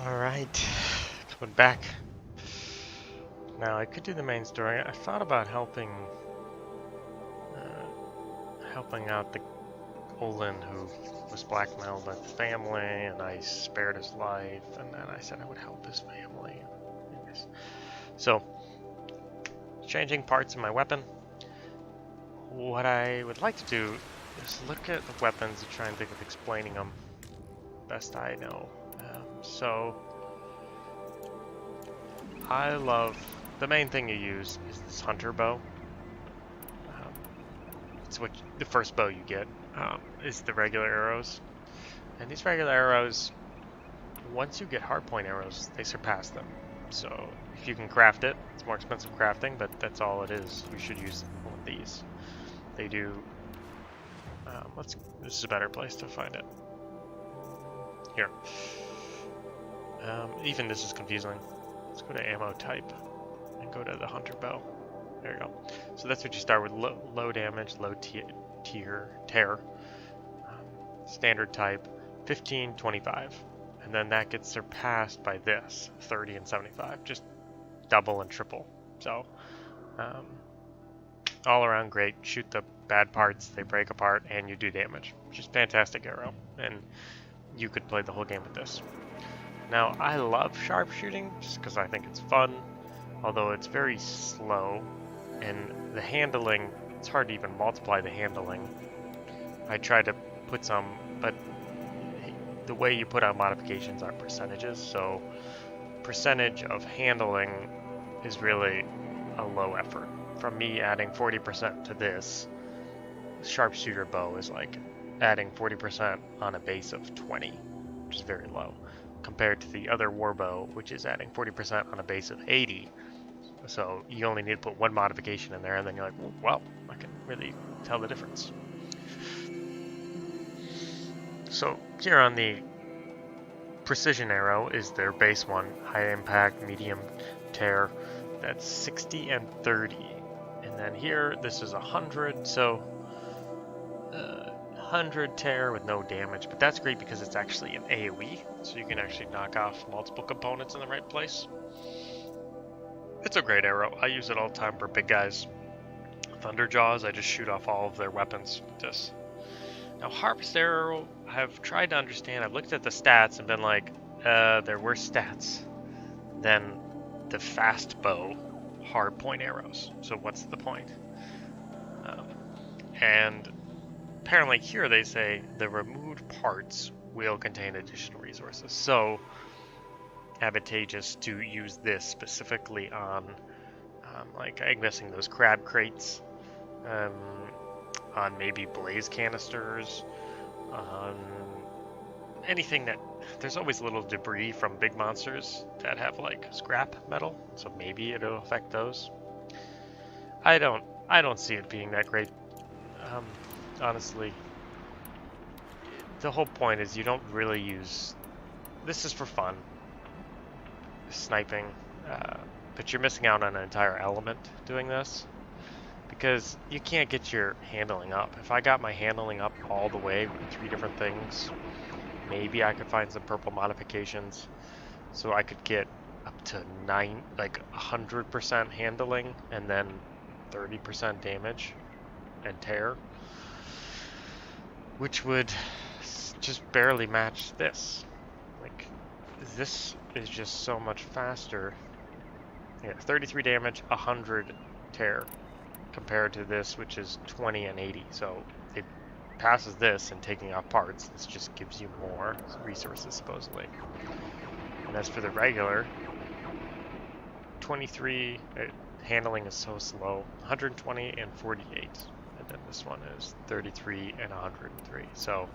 Alright, coming back. Now, I could do the main story. I thought about helping out the Olin who was blackmailed by the family, and I spared his life, and then I said I would help his family. So, changing parts of my weapon. What I would like to do is look at the weapons and try and think of explaining them best I know. So, I love, the main thing you use is this hunter bow. It's what the first bow you get is the regular arrows. And these regular arrows, once you get hardpoint arrows, they surpass them. So if you can craft it, it's more expensive crafting, but that's all it is. You should use one of these. They do, this is a better place to find it. Here. Even this is confusing. Let's go to ammo type and go to the hunter bow. There you go. So that's what you start with: low damage, low tear, standard type, 15, 25, and then that gets surpassed by this 30 and 75, just double and triple. So all around great. Shoot the bad parts, they break apart, and you do damage. Just fantastic arrow, and you could play the whole game with this. Now, I love sharpshooting just because I think it's fun, although it's very slow, and the handling, it's hard to even multiply the handling. I tried to put some, but the way you put out modifications are percentages, so percentage of handling is really a low effort. From me adding 40% to this, sharpshooter bow is like adding 40% on a base of 20, which is very low, compared to the other warbow, which is adding 40% on a base of 80. So you only need to put one modification in there, and then you're like, well, I can really tell the difference. So here on the precision arrow is their base one, high impact, medium tear. That's 60 and 30. And then here, this is 100, so 100 tear with no damage, but that's great because it's actually an AoE, so you can actually knock off multiple components in the right place. It's a great arrow. I use it all the time for big guys. Thunderjaws, I just shoot off all of their weapons with this. Now, Harvest Arrow, I've tried to understand. I've looked at the stats and been like, they're worse stats than the fast bow hardpoint arrows. So what's the point? And apparently here they say the removed parts will contain additional resources. So advantageous to use this specifically on like, I'm guessing those crab crates, on maybe blaze canisters, on anything that, there's always little debris from big monsters that have like scrap metal, so maybe it'll affect those. I don't see it being that great, honestly. The whole point is you don't really use, this is for fun, sniping, but you're missing out on an entire element doing this, because you can't get your handling up. If I got my handling up all the way with 3 different things, maybe I could find some purple modifications, so I could get up to 100% handling and then 30% damage and tear, which would just barely match this. Like, this is just so much faster. Yeah, 33 damage, 100 tear, compared to this, which is 20 and 80. So it passes this in taking off parts. This just gives you more resources, supposedly. And as for the regular, 23, handling is so slow, 120 and 48. And then this one is 33 and 103. So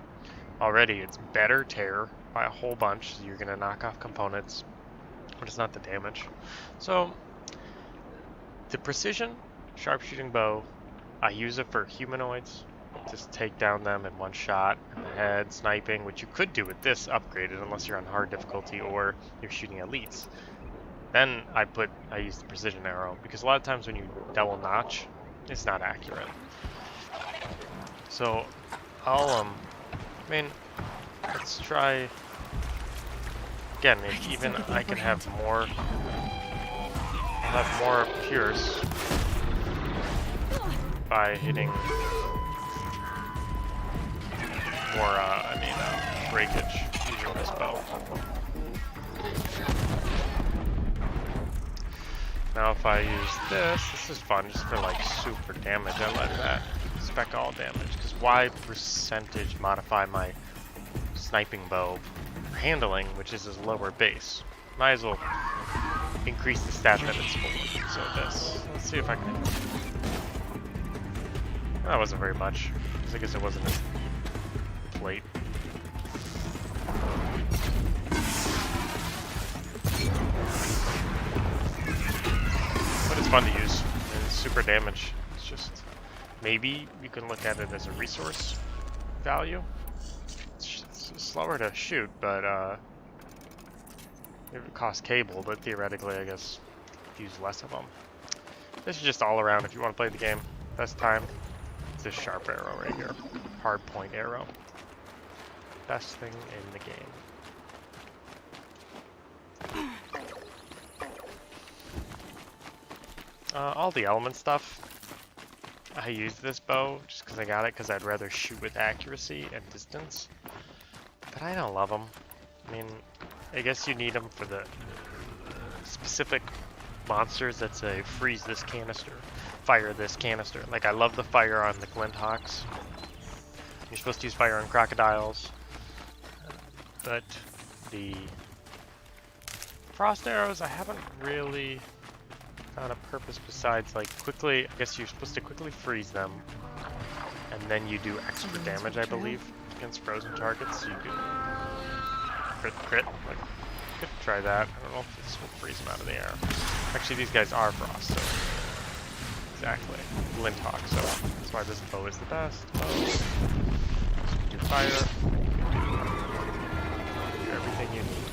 already it's better tear by a whole bunch. So you're going to knock off components, but it's not the damage. So the precision sharpshooting bow, I use it for humanoids. Just take down them in one shot in the head, sniping, which you could do with this upgraded unless you're on hard difficulty or you're shooting elites. Then I use the precision arrow, because a lot of times when you double notch, it's not accurate. So I'll let's try again, if even I can have more, I'll have more pierce by hitting more, breakage using this bow. Now if I use this is fun just for like super damage. I like that. Spec all damage, because why percentage modify my sniping bow handling, which is his lower base? Might as well increase the stat that it's for. So let's see if I can. That wasn't very much. I guess it wasn't as late. But it's fun to use. It's super damage. It's just maybe you can look at it as a resource value. It's slower to shoot, but it costs cable, but theoretically, I guess, use less of them. This is just all around if you want to play the game. Best time. It's this sharp arrow right here. Hard point arrow. Best thing in the game. All the element stuff. I use this bow just because I got it, because I'd rather shoot with accuracy and distance. But I don't love them. I mean, I guess you need them for the specific monsters that say freeze this canister, fire this canister. Like, I love the fire on the Glint Hawks. You're supposed to use fire on crocodiles. But the frost arrows, I haven't really found a purpose besides like quickly. I guess you're supposed to quickly freeze them, and then you do extra damage, I believe, against frozen targets. So you could crit. Like, you could try that. I don't know if this will freeze them out of the air. Actually, these guys are frost, so exactly. Glint Hawk, so that's why this bow is the best bow. So you do fire. Do everything you need.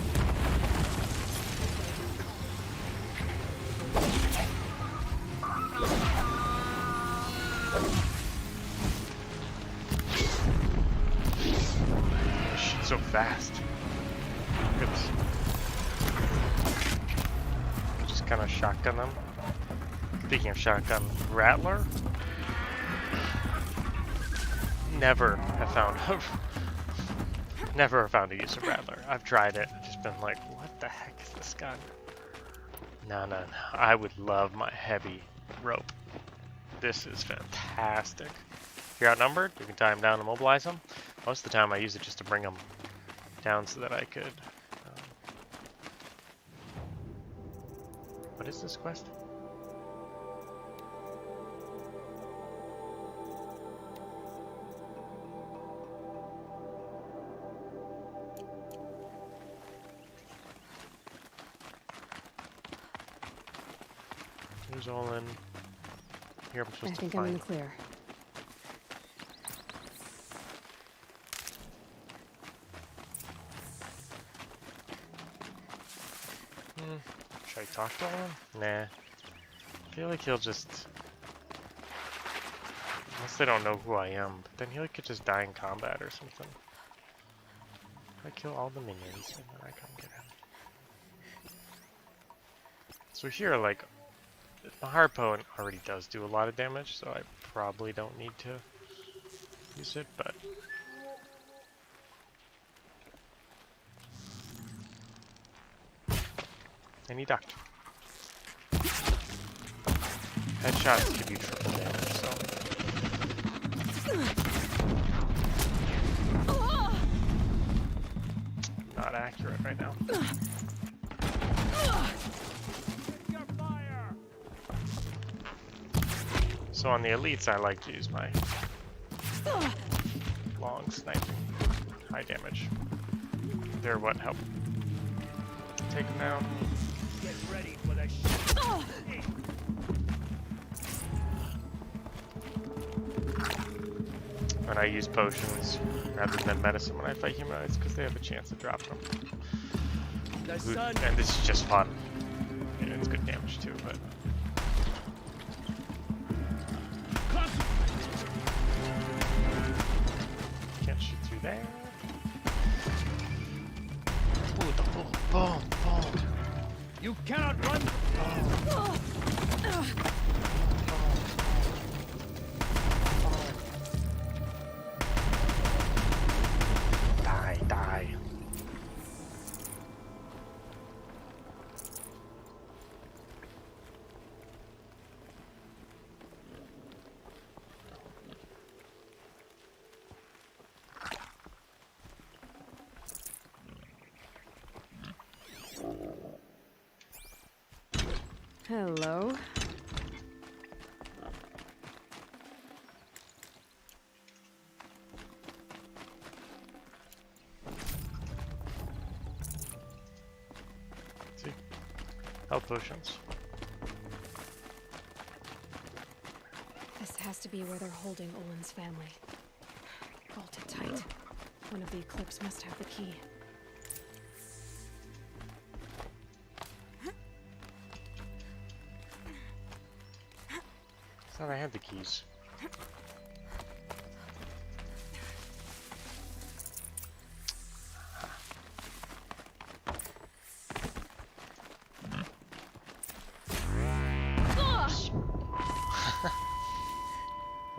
So fast. Look at this. Just kind of shotgun them. Speaking of shotgun, Rattler. Never have found a use of Rattler. I've tried it. I've just been like, what the heck is this gun? No. I would love my heavy rope. This is fantastic. If you're outnumbered, you can tie them down and mobilize them. Most of the time I use it just to bring them down so that I could... what is this quest? Here's all in. Here I'm supposed to find... I think I'm in the clear. Should I talk to him? Nah. I feel like he'll just... unless they don't know who I am, but then he could just die in combat or something. I kill all the minions and then I come get him. So here, like, the Harpoon already does do a lot of damage, so I probably don't need to use it, but... and he ducked. Headshots give you triple damage, so... not accurate right now. So on the elites, I like to use my long sniping, high damage. They're what help take them down. Get ready for the and I use potions rather than medicine when I fight humanoids because they have a chance of dropping them. And this is just fun. And it's good damage too, but... can't shoot through there. Ooh, the full bow. You cannot run! Die, die. Hello. See? Health potions. This has to be where they're holding Olin's family. Bolted tight. One of the Eclipse must have the key. Thought I had the keys.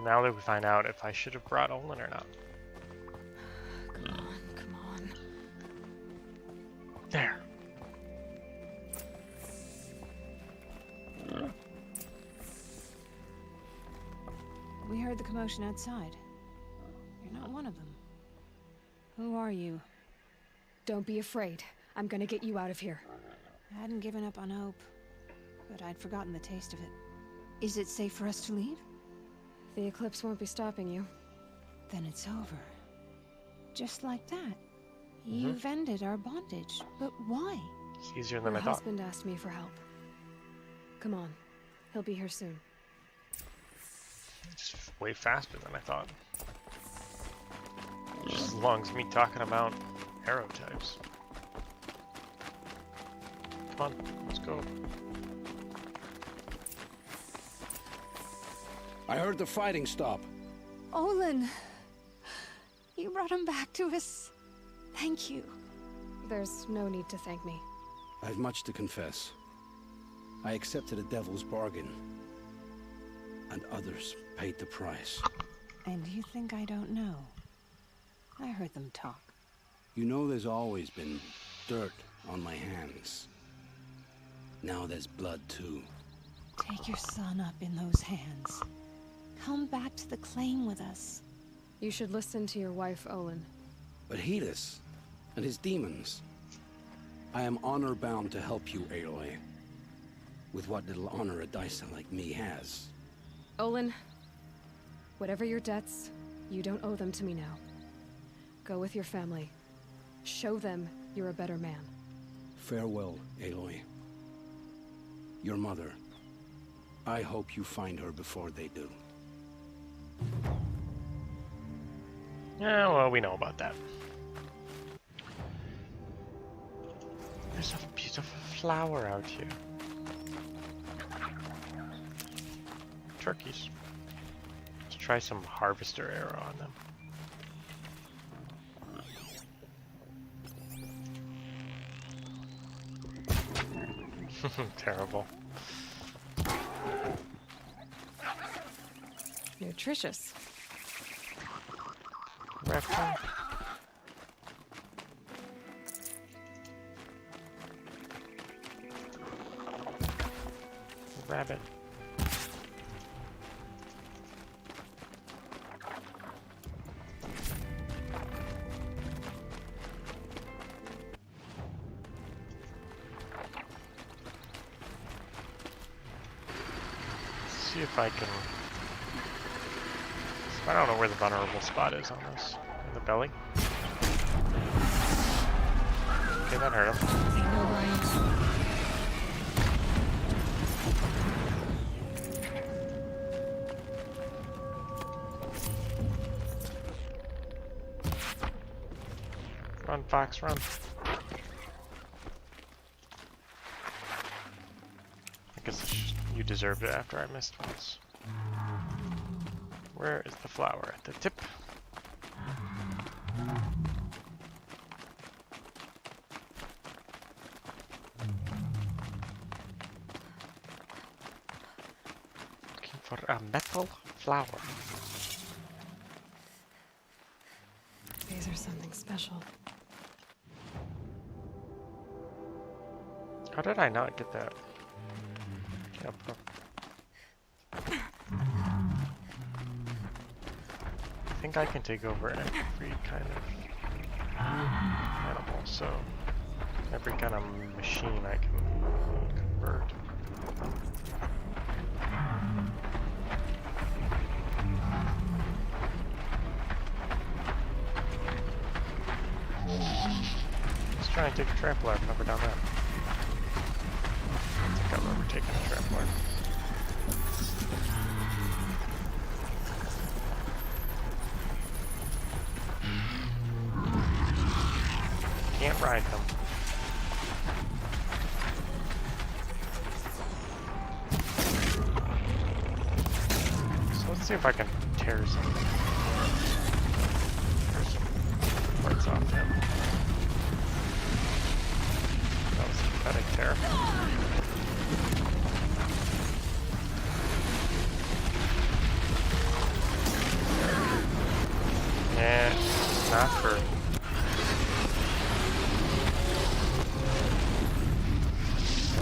Now that we find out if I should have brought Olin or not. Come on, come on. There. We heard the commotion outside. You're not one of them. Who are you? Don't be afraid. I'm gonna get you out of here. I hadn't given up on hope, but I'd forgotten the taste of it. Is it safe for us to leave? The Eclipse won't be stopping you. Then it's over. Just like that. You've ended our bondage, but why? It's easier than Your I thought. husband asked me for help. Come on. He'll be here soon. It's way faster than I thought. Just as long as me talking about arrow types. Come on, let's go. I heard the fighting stop. Olin! You brought him back to us. Thank you. There's no need to thank me. I have much to confess. I accepted a devil's bargain. And others paid the price. And you think I don't know? I heard them talk. You know there's always been dirt on my hands. Now there's blood too. Take your son up in those hands. Come back to the claim with us. You should listen to your wife, Olin. But Hedis and his demons. I am honor-bound to help you, Aloy. With what little honor a Dysa like me has. Olin, whatever your debts, you don't owe them to me now. Go with your family. Show them you're a better man. Farewell, Aloy. Your mother. I hope you find her before they do. Yeah, well, we know about that. There's a beautiful flower out here. Turkeys. Let's try some harvester arrow on them. Terrible. Nutritious. Raptor. Rabbit. See if I can. I don't know where the vulnerable spot is on this. In the belly. Okay, that hurt him. They know where I am. Run, Fox, run. I guess it's just, you deserved it after I missed once. Where is the flower? At the tip. For a metal flower. These are something special. How did I not get that? Yep. I think I can take over every kind of animal, so every kind of machine I can convert. Let's try and take a trampler. I've never done that. I don't think I've ever taken a trampler. Can't ride them. So let's see if I can tear some parts off him. That was a pathetic tear. Yeah, not for.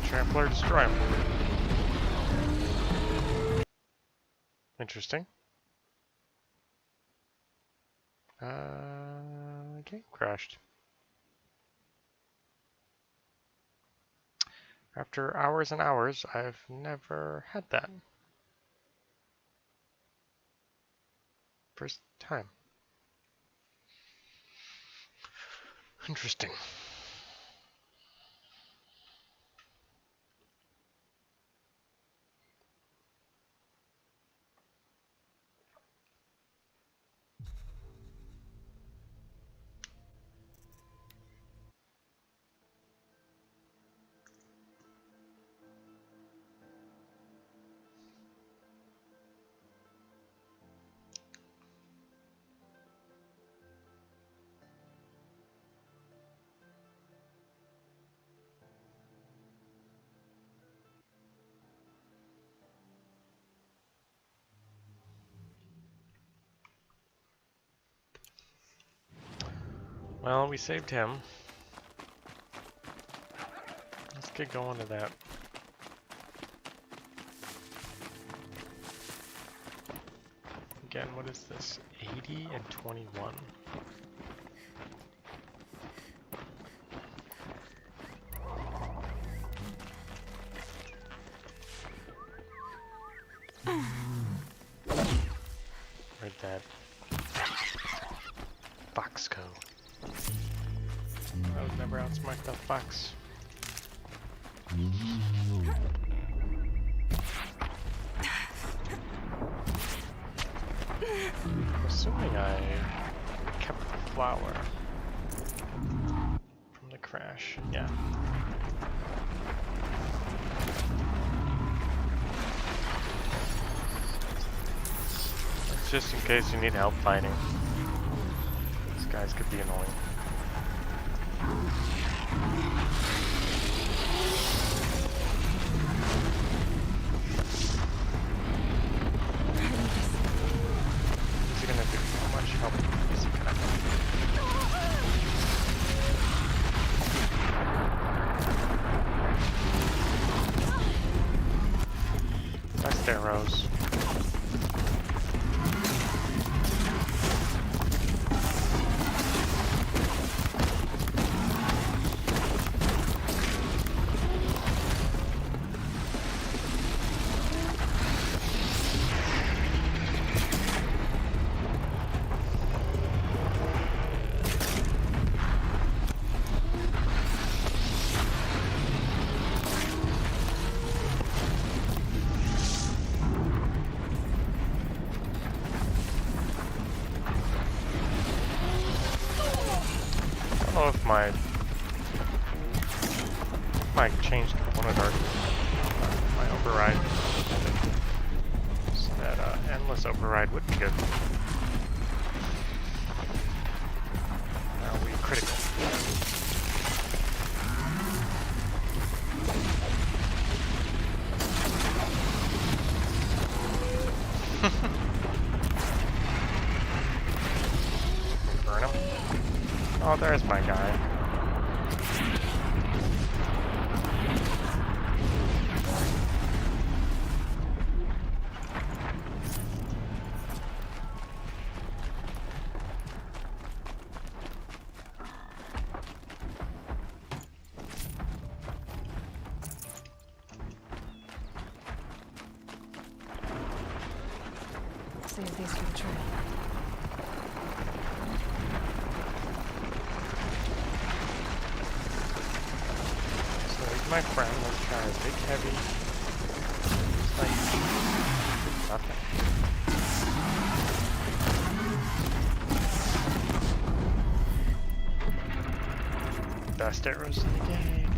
Trampler, destroy him. Interesting. Game crashed. After hours and hours, I've never had that. First time. Interesting. Well, we saved him. Let's get going to that. Again, what is this? 80 and 21. Where'd that fox go? I would never outsmart that fox. I'm assuming I kept the flower from the crash. Yeah. That's just in case you need help fighting. These guys could be annoying. Arrows. I don't know if my change component art, my override, so that endless override would be good. Now we critical. Oh, there's my guy. Save these for the trail. So here's my friend. Let's try a big heavy. Like nothing. Best arrows in the game.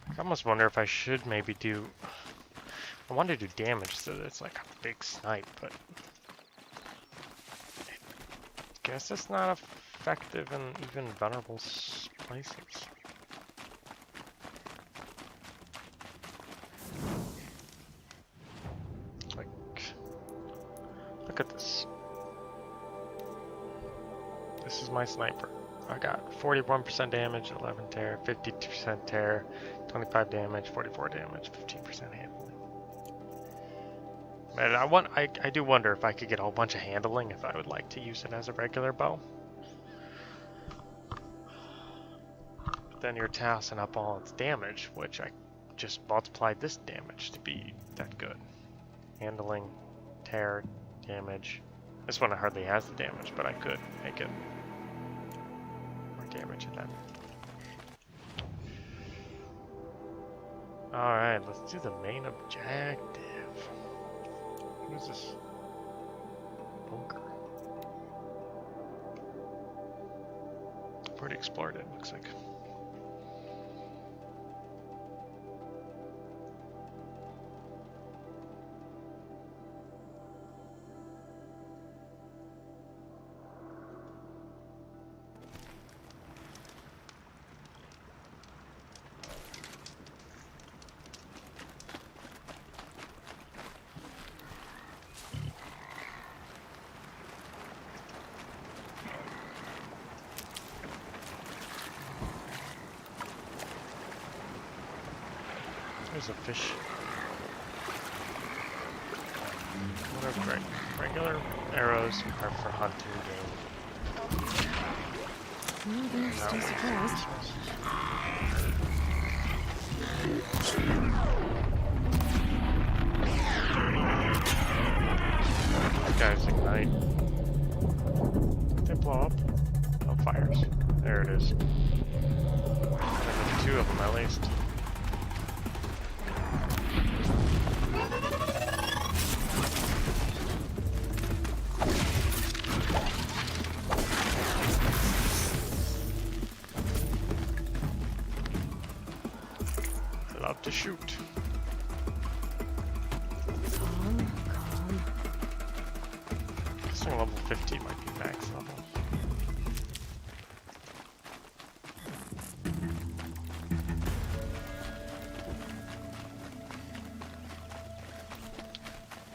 I almost wonder if I should maybe do. I want to do damage so that it's like a big snipe, but I guess it's not effective in even vulnerable places. Like, look at this. This is my sniper. I got 41% damage, 11 tear, 52% tear, 25 damage, 44 damage, 15% handling. And I do wonder if I could get a whole bunch of handling if I would like to use it as a regular bow. But then you're tossing up all its damage, which I just multiplied this damage to be that good. Handling, tear, damage. This one hardly has the damage, but I could make it more damage than that. Alright, let's do the main objective. What is this? Bunker. I've already explored it, looks like. There's a fish. What are great. Regular arrows are for hunting game. Maybe still surprised. These guys ignite. They blow up. No fires. There it is. There's 2 of them at least. Love to shoot. Calm, calm. Guessing level 50 might be max level.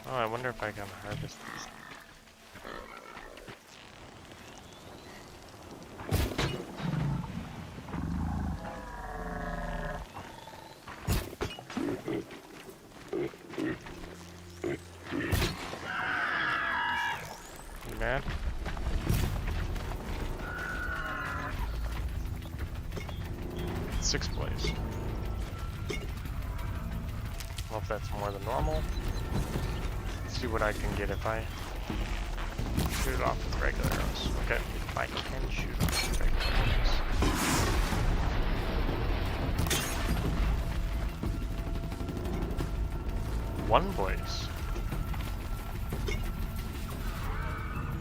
Oh, I wonder if I can harvest these. You mad? Six blaze. Well, if that's more than normal. Let's see what I can get if I shoot it off with regular arrows. Okay, I can shoot off with regular arrows. One blaze.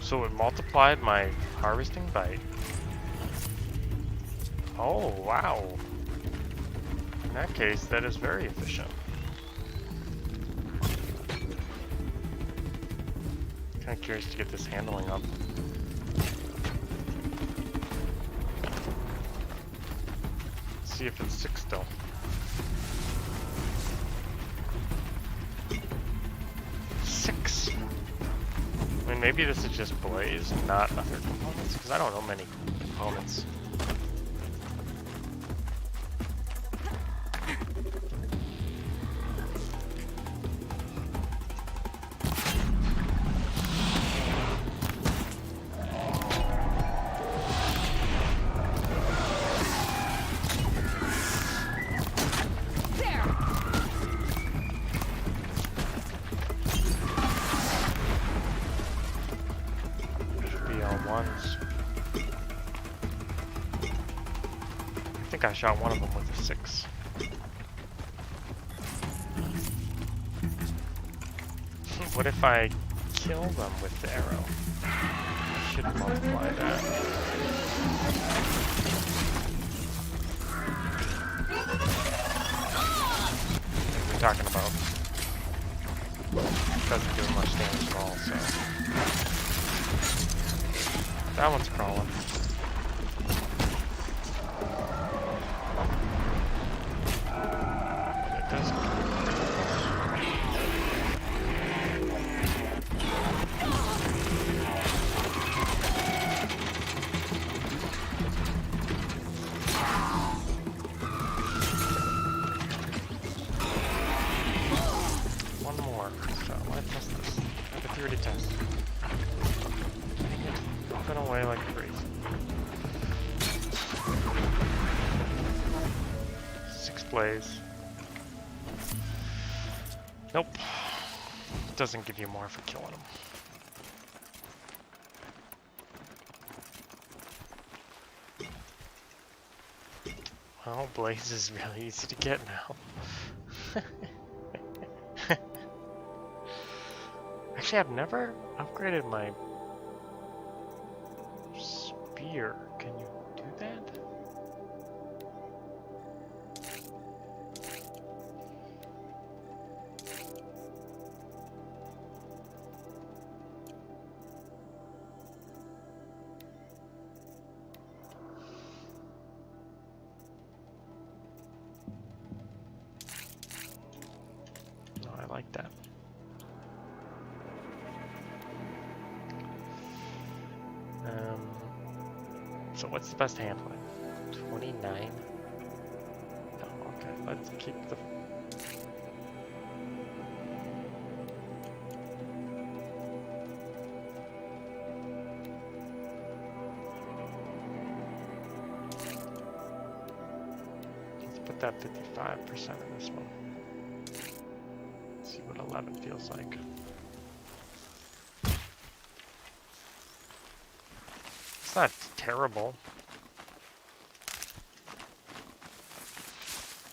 So it multiplied my harvesting by... Oh, wow. In that case, that is very efficient. Kind of curious to get this handling up. Let's see if it's 6 still. maybe this is just Blaze, not other components, because I don't know many components. I shot one of them with a 6. What if I kill them with the arrow? I should multiply that. What we're talking about doesn't do much damage at all, so that one's crawling. Blaze. Nope. It doesn't give you more for killing them. Well, Blaze is really easy to get now. Actually, I've never upgraded my spear. Can you do that? Like that. So what's the best handling? 29? Oh, okay, let's keep the... Let's put that 55% in this one. See what 11 feels like. It's not terrible.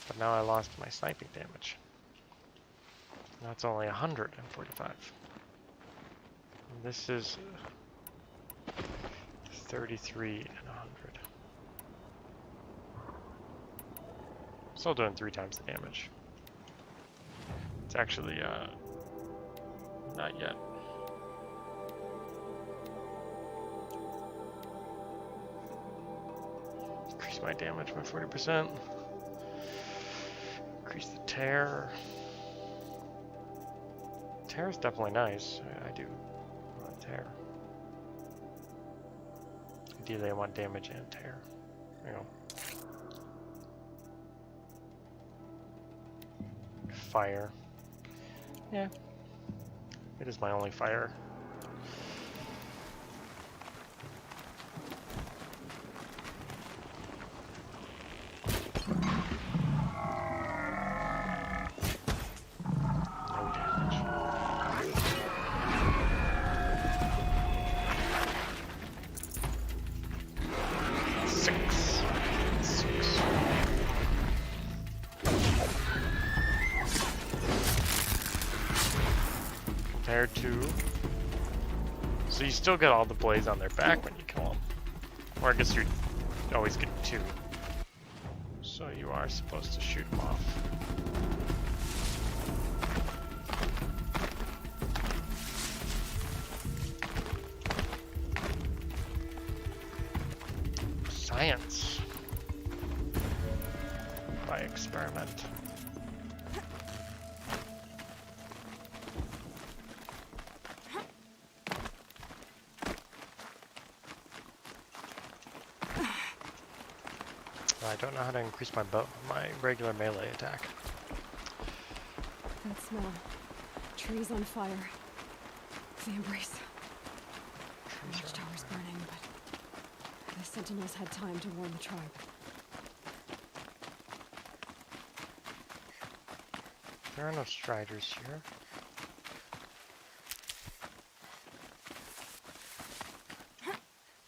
But now I lost my sniping damage. Now it's only 145. And this is 33 and 100. Still doing 3 times the damage. It's actually, not yet. Increase my damage by 40%. Increase the tear. Tear is definitely nice. I do want tear. Ideally, I want damage and tear. There you go. Fire. Yeah, it is my only fire. No damage. Six. Compared to... So you still get all the blades on their back when you kill them. Or I guess you always get 2. So you are supposed to shoot them off. Science. By experiment. I don't know how to increase my regular melee attack. That smell. Trees on fire. The embrace. The watchtower's burning, but the sentinels had time to warn the tribe. There are no striders here.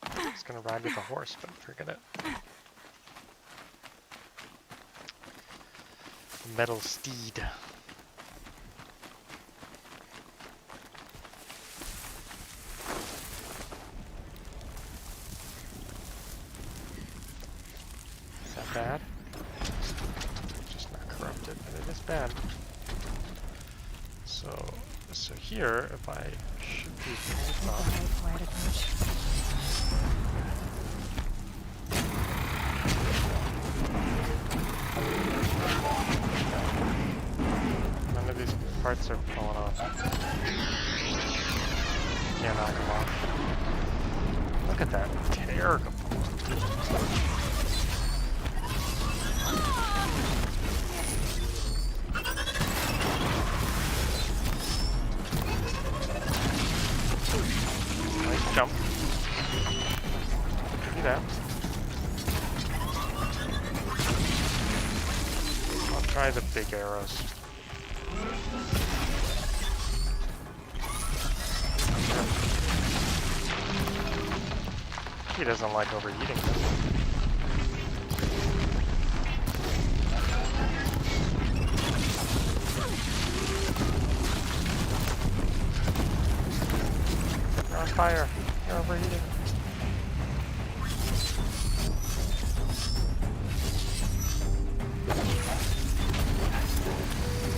I was gonna ride with a horse, but forget it. Metal steed. Is that bad? It's just not corrupted, but it is bad. So here, if I shoot these guys off. Quiet approach. None of these parts are falling off. Can't knock them off. Look at that tear. Nice jump. See that? I'll try the big arrows. He doesn't like overheating this. You're on fire. You're overheating.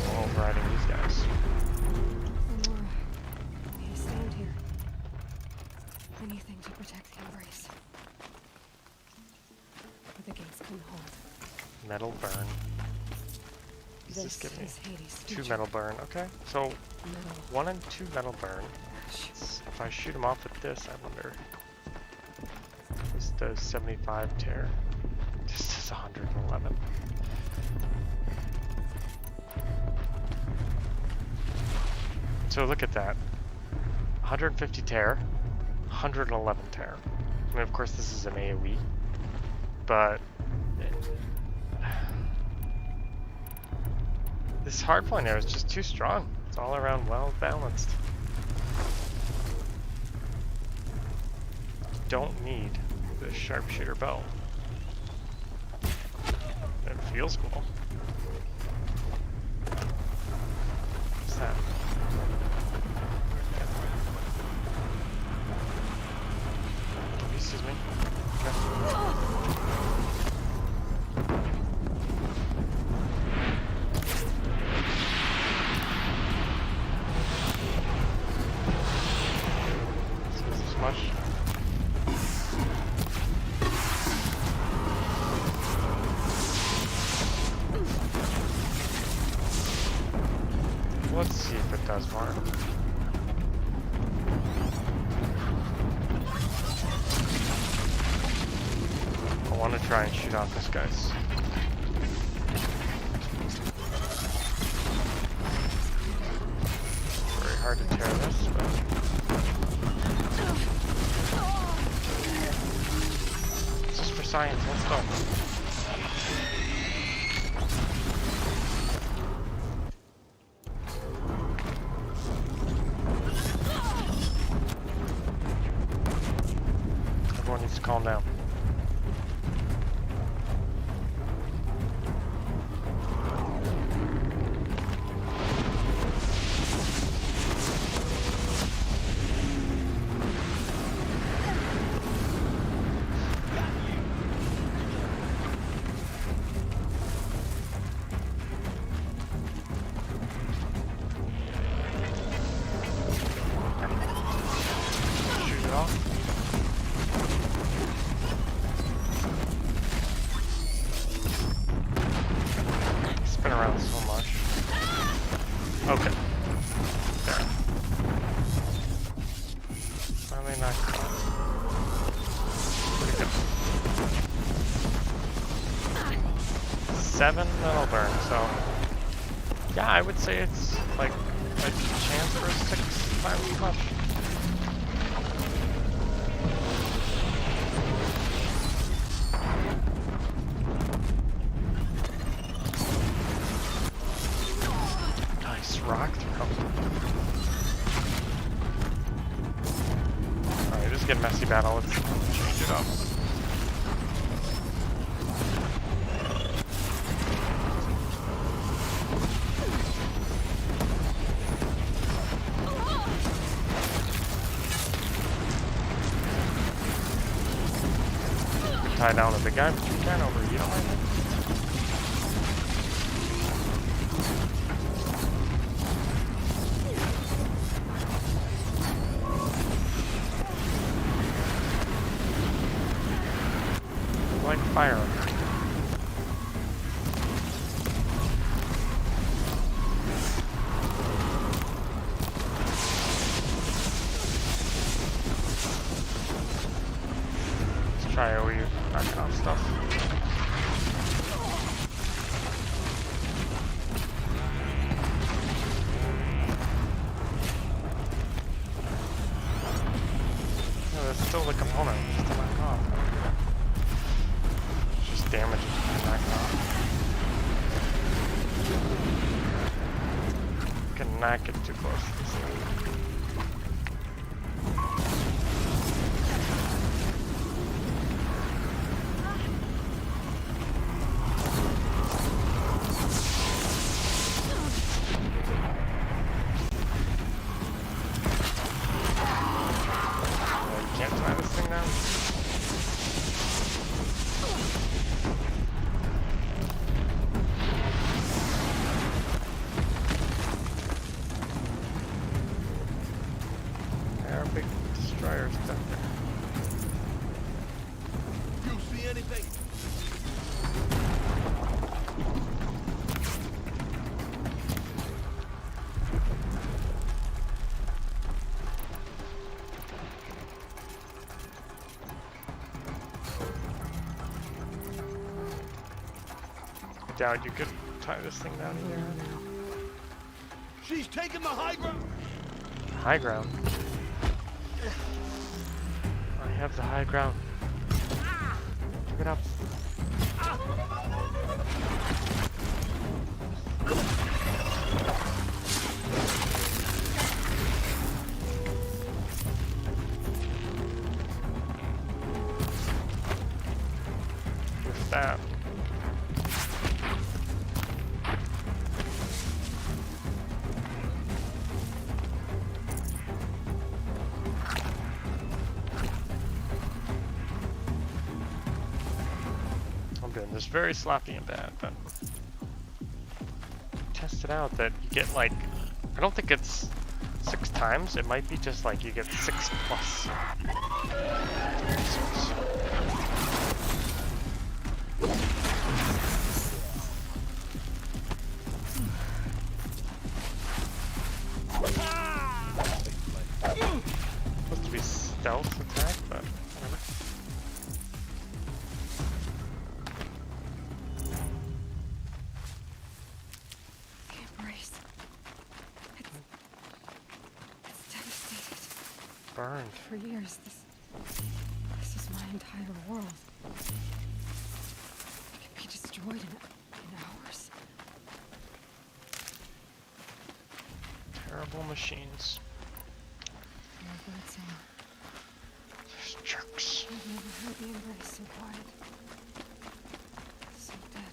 I'm overriding these guys. Lenora, you stand here. Anything to protect the embrace. But the gates couldn't hold. Metal burn. Does this This give me is Hades' 2 future. metal burn? Okay, so Metal. 1 and 2 metal burn. If I shoot him off with this, I wonder. This does 75 tear. This does 111. So look at that. 150 tear, 111 tear. I mean, of course, this is an AoE, but this hardpoint arrow is just too strong. It's all around well balanced. Don't need the sharpshooter bow. It feels cool. What's that? Excuse me. Is this much? Let's see if it does more. I want to try and shoot off this guy's. Very hard to tear this, but it's just for science. Let's go. Everyone needs to calm down. Shoot it off. Spin around so much. Okay. There. Finally not caught. Where'd it go? 7, that'll burn. So yeah, I would say it's like a chance for 6 times as much. Nice rock throw. Alright, this is getting messy battle. Let's change it up. Tie down the big guy, but you can't overheat him, I think. Like fire. Let's try OU, knocking off stuff. No, that's still the component, just to knock off. Just damage it, knock it off. Cannot get too close to this thing. Can't tie this thing down. There are big destroyers back there. You see anything? I doubt you could tie this thing down either. She's taking the high ground. High ground. I have the high ground. Give it up. With that. I'm doing this very sloppy and bad, but test it out that you get like, I don't think it's 6 times, it might be just like you get 6 plus. Supposed to be stealth attack, but whatever. Can't brace. It's devastated. Burned. For years, this is my entire world. It can be destroyed in hours. Terrible machines. Never bird song. There's jerks. I've never heard the embrace so quiet. So dead.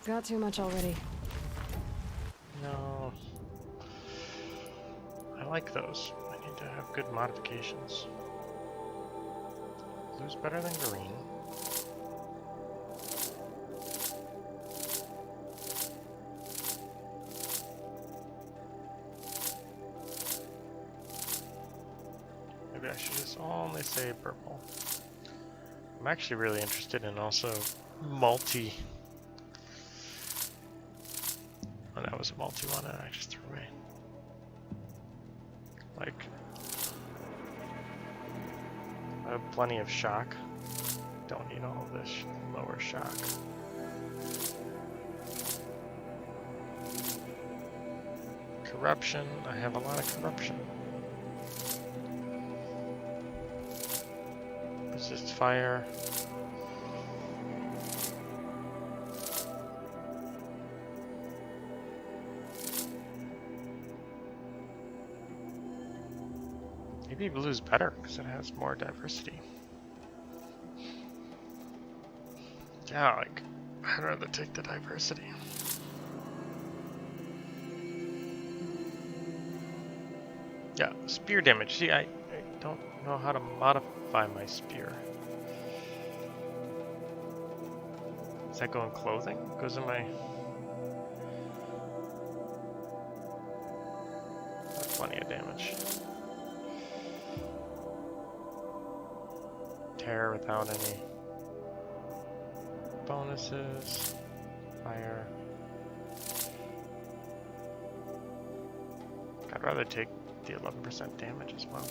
Got too much already. No. I like those. I need to have good modifications. Blue's better than green. they say purple. I'm actually really interested in also multi. Oh, that was a multi one that I just threw away. Like, I have plenty of shock. Don't need all of this lower shock. Corruption. I have a lot of corruption. Resist fire. Maybe blue's better because it has more diversity. Yeah, like, I'd rather take the diversity. Yeah, spear damage. See, I don't know how to modify my spear. Does that go in clothing? Goes in my... That's plenty of damage. Tear without any bonuses. Fire. I'd rather take the 11% damage as well.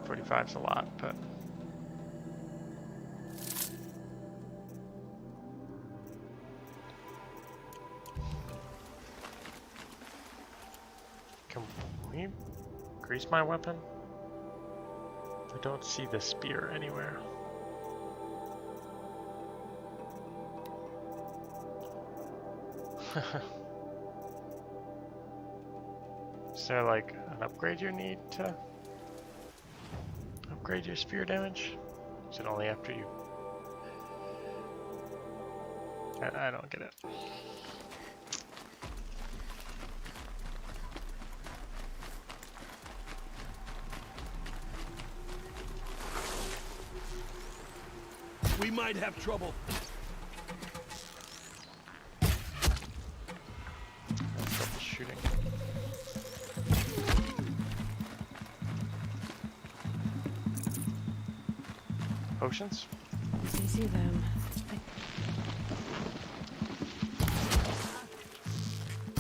$45's a lot, but can we grease my weapon? I don't see the spear anywhere. Is there like an upgrade you need to upgrade your spear damage? Is it only after you... I don't get it. We might have trouble. Shooting. Potions? I see them.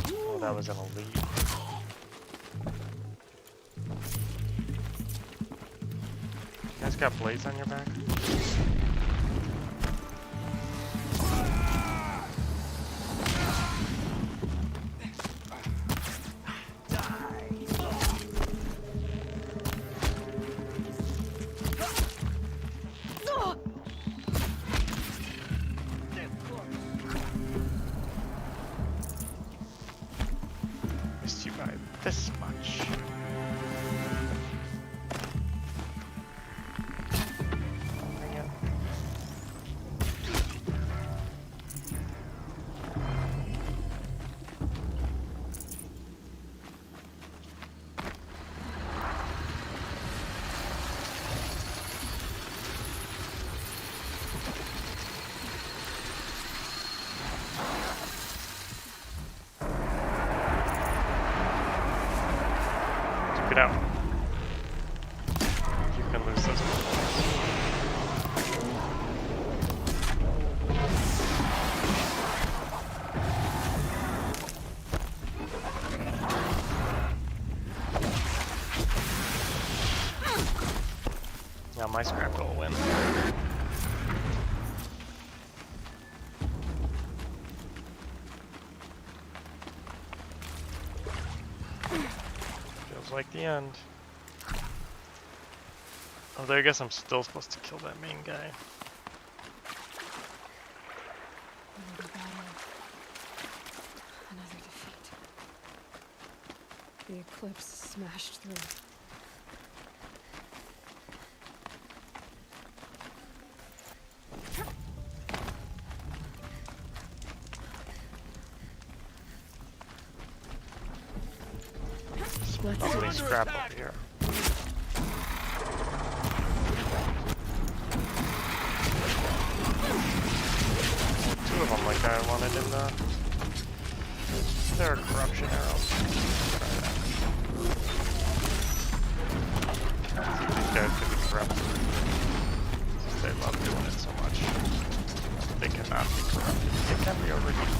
Oh, that was an elite. You guys got blades on your back? Missed you by this much. Bring it. Duke it out. You can lose those points. Now my scrap will win. Feels like the end. Although I guess I'm still supposed to kill that main guy. Another battle. Another defeat. The eclipse smashed through. Let's Lovely scrap over here. Two of them like I wanted in the Is there a corruption arrow? Try that. See if these guys can be corrupted. They love doing it so much. They cannot be corrupted. They can be overheated.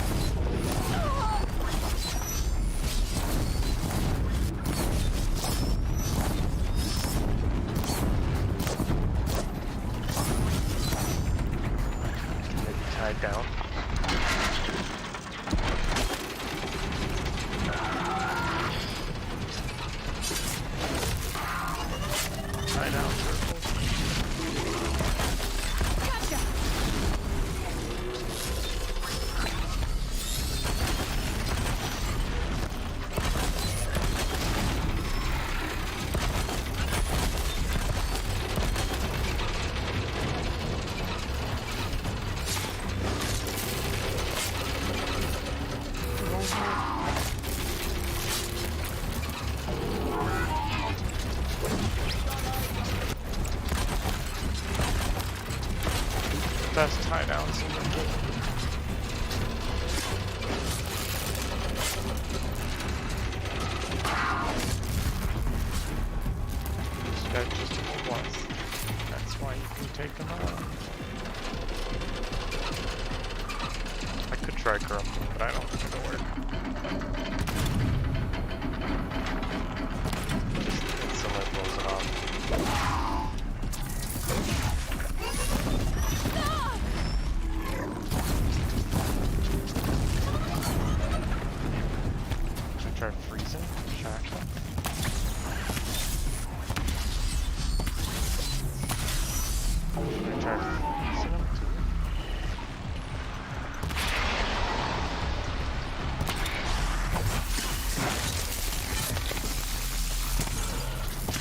Tied down. Tie down circles. Gotcha. Best tie downs in the game. This guy just did once. That's why you can take them out. I could try corrupting, but I don't think it'll work. Just instantly blows it off. Try freezing, shackle. Should I try freezing him too?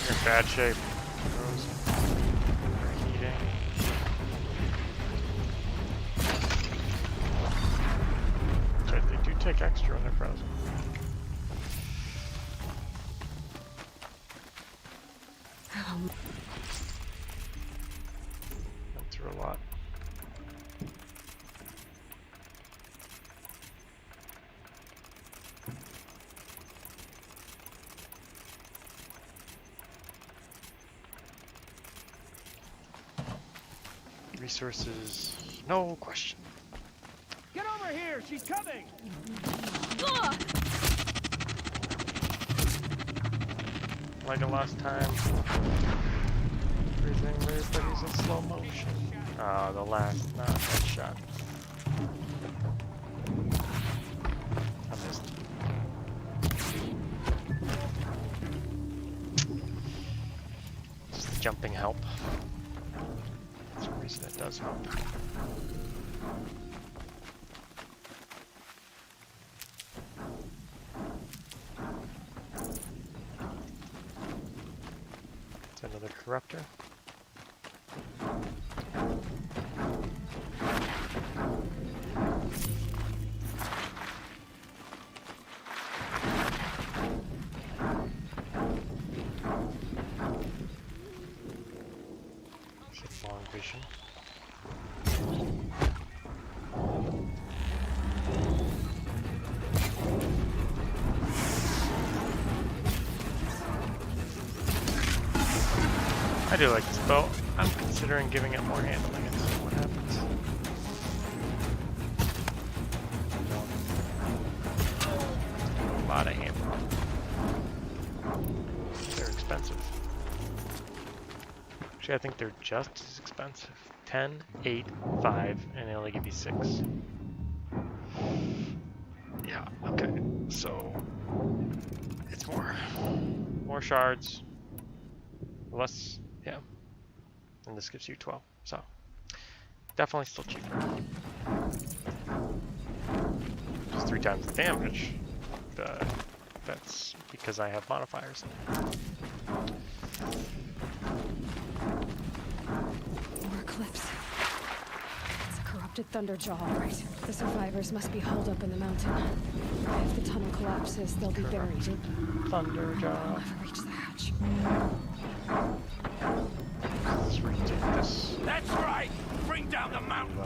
You're in bad shape. Heating. Okay, they do take extra when they're frozen. Went through a lot. Resources, no question. Get over here! She's coming! Like the last time, everybody's in slow motion. Ah, the last headshot. I missed. Does the jumping help? For some reason it does help. Another corruptor. Some long vision. I do like this bow. I'm considering giving it more handling and seeing what happens. A lot of handling. They're expensive. Actually, I think they're just as expensive. 10, 8, 5, and they only give you 6. Yeah, okay. So, it's more. More shards. Less. Yeah, and this gives you 12, so definitely still cheaper. Just 3 times the damage. That's because I have modifiers. More clips. It's a corrupted Thunderjaw, all right. The survivors must be holed up in the mountain. If the tunnel collapses, they'll be buried. Thunderjaw. I'll never reach the hatch. Let's retake this. That's right! Bring down the mountain!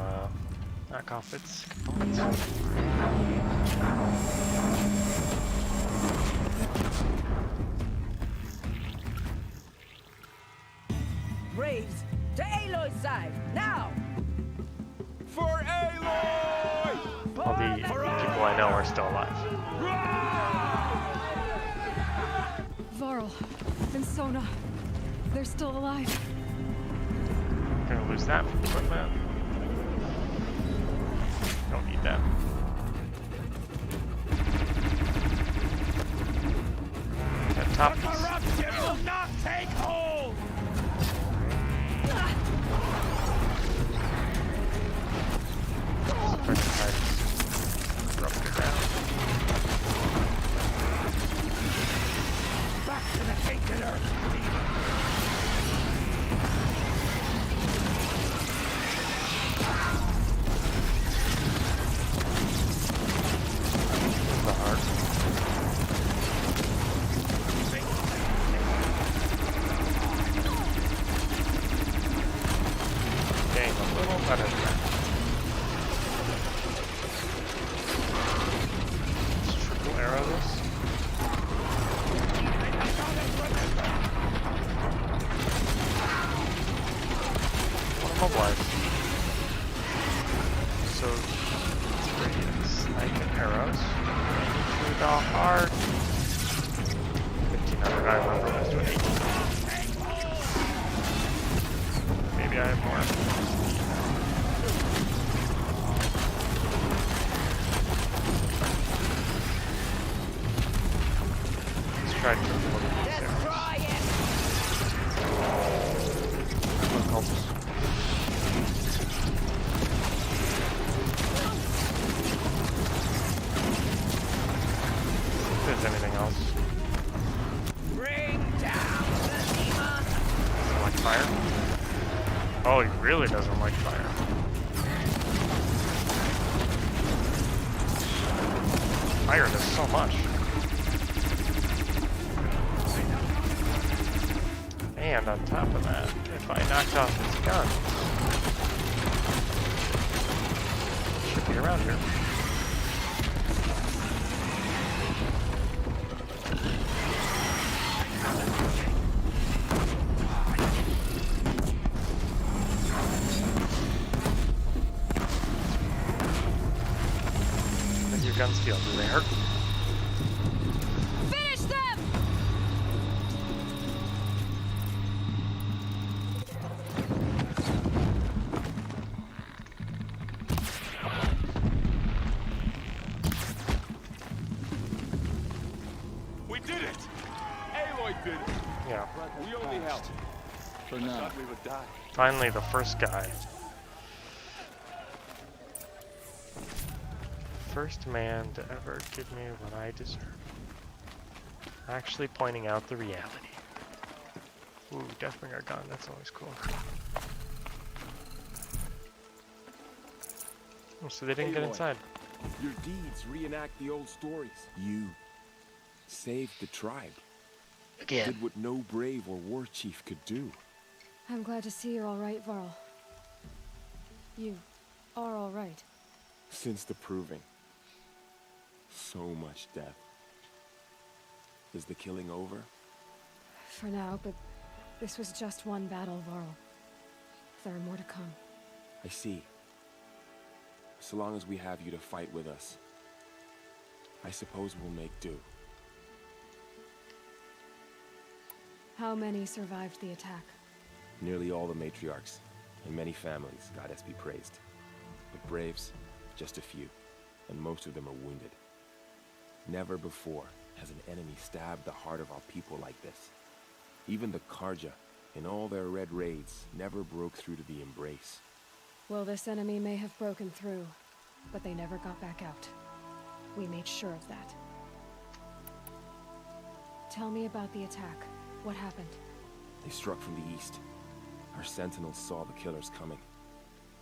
knock off its components. Braves, to Aloy's side, now! For Aloy! All the people I know are still alive. Varl and Sona, they're still alive. Gonna lose that from equipment. Don't need that. That top piece. Corruption will not take hold! Rub it around. Back to the cake and earth! The heart. Getting a little better than that. Let's triple arrow this. Want to mobilize. So, snipe arrows. Through the heart. 1500, I remember I was doing 18. Maybe I have more. Let's try to look at these Destroy it! cultists. If there's anything else. Bring down the demon! Doesn't like fire? Oh, he really doesn't like fire. Fire does so much. And on top of that, if I knocked off his gun, it should be around here. What do your guns feel? Do they hurt? Finish them! We did it! Aloy did it! Yeah. We only helped. For now. Thought we would die. Finally, the first guy. First man to ever give me what I deserve. Actually pointing out the reality. Ooh, Deathbringer gun, that's always cool. Oh, so they didn't get Aloy. inside. Your deeds reenact the old stories. You saved the tribe. Again. Did what no brave or war chief could do. I'm glad to see you're all right, Varl. You are all right. Since the proving. So much death. Is the killing over? For now, but this was just one battle, Varl. There are more to come. I see. So long as we have you to fight with us, I suppose we'll make do. How many survived the attack? Nearly all the matriarchs, and many families, goddess be praised. But braves, just a few, and most of them are wounded. Never before has an enemy stabbed the heart of our people like this. Even the Karja, in all their red raids, never broke through to the Embrace. Well, this enemy may have broken through, but they never got back out. We made sure of that. Tell me about the attack. What happened? They struck from the east. Our sentinels saw the killers coming.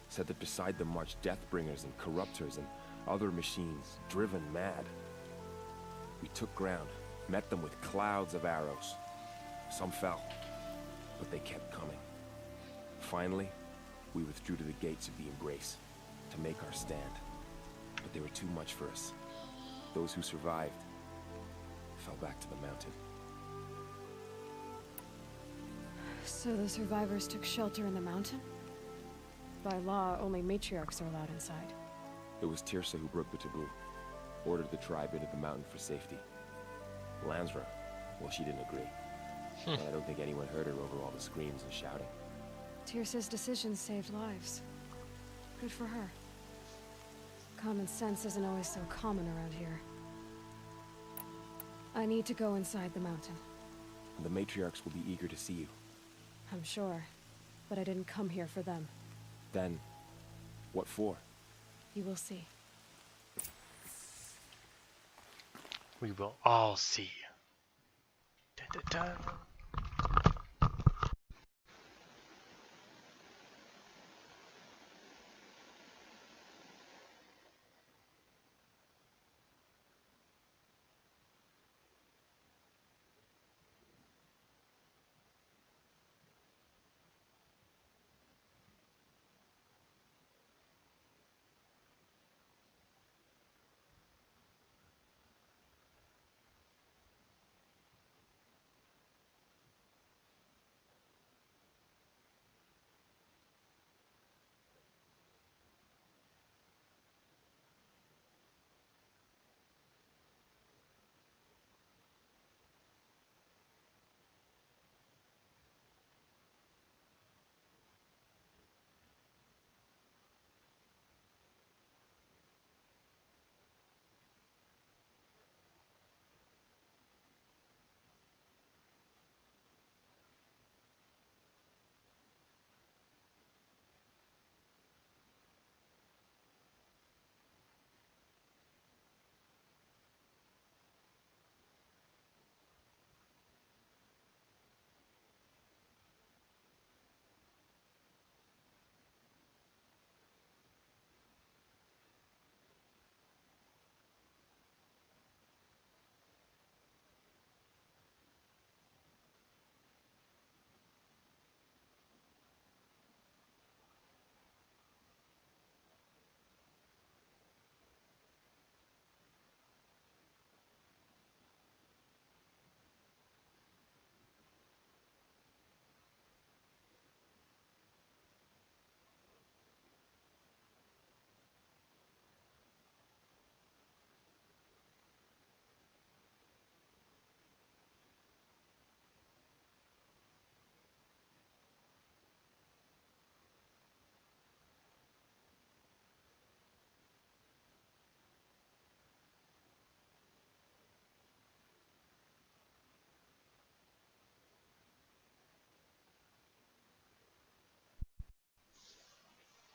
Said that beside them marched Deathbringers and Corruptors and other machines, driven mad. We took ground, met them with clouds of arrows. Some fell, but they kept coming. Finally, we withdrew to the gates of the Embrace. to make our stand. But they were too much for us. Those who survived fell back to the mountain. So the survivors took shelter in the mountain? By law, only matriarchs are allowed inside. It was Tirsa who broke the taboo, ordered the tribe into the mountain for safety. Lansra, well, she didn't agree. And I don't think anyone heard her over all the screams and shouting. Tirsa's decisions saved lives. Good for her. Common sense isn't always so common around here. I need to go inside the mountain. The matriarchs will be eager to see you. I'm sure. But I didn't come here for them. Then, what for? You will see. We will all see. Dun, dun, dun.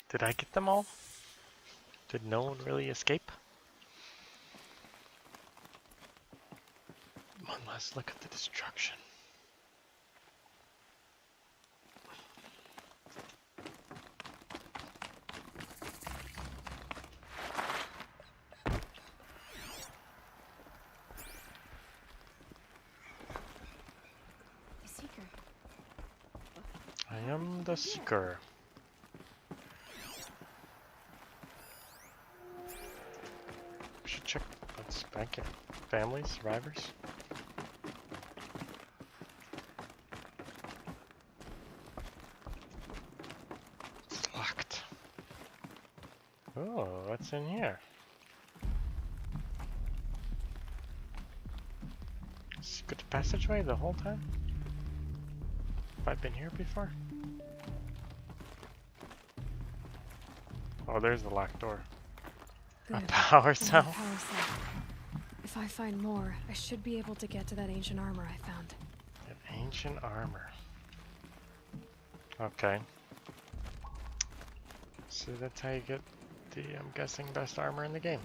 Did I get them all? Did no one really escape? One last look at the destruction. The Seeker. I am the Seeker. We should check what's back in families, survivors. It's locked. Oh, what's in here? Secret passageway the whole time? Have I been here before? Oh, there's the locked door. A Good. power Another cell. power cell. If I find more, I should be able to get to that ancient armor I found. An ancient armor. Okay. So that's how you get the, I'm guessing, best armor in the game.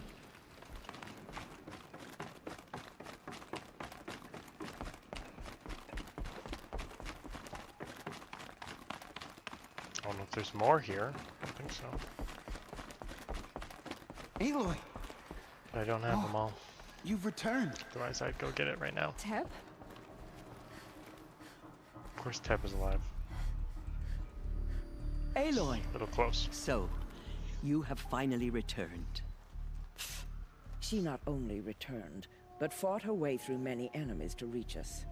I don't know if there's more here. I don't think so. Aloy, But I don't have them all. you've returned. Otherwise, I'd go get it right now. Teb? Of course, Teb is alive. Aloy! A little close. So, You have finally returned. She not only returned, but fought her way through many enemies to reach us.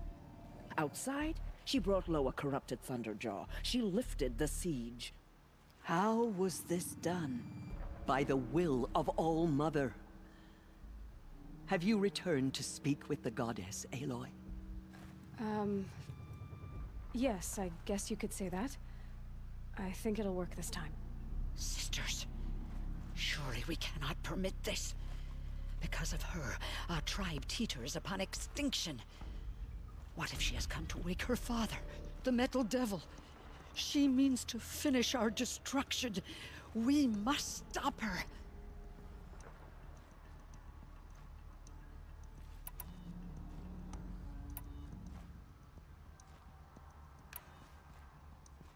Outside, she brought low a corrupted Thunderjaw. She lifted the siege. How was this done? By the will of All-Mother. Have you returned to speak with the goddess, Aloy? Yes, I guess you could say that. I think it'll work this time. Sisters, surely we cannot permit this. Because of her, our tribe teeters upon extinction. What if she has come to wake her father, the Metal Devil? She means to finish our destruction. We must stop her.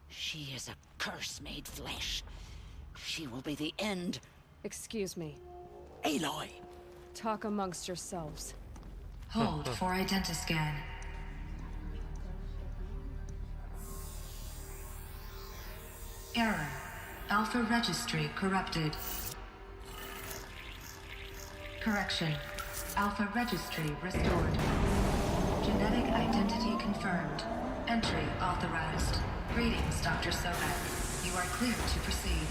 She is a curse made flesh. She will be the end. Excuse me. Aloy! Talk amongst yourselves. Hold for identiscan. Error. Alpha registry corrupted. Correction. Alpha registry restored. Genetic identity confirmed. Entry authorized. Greetings, Dr. Sobek. You are cleared to proceed.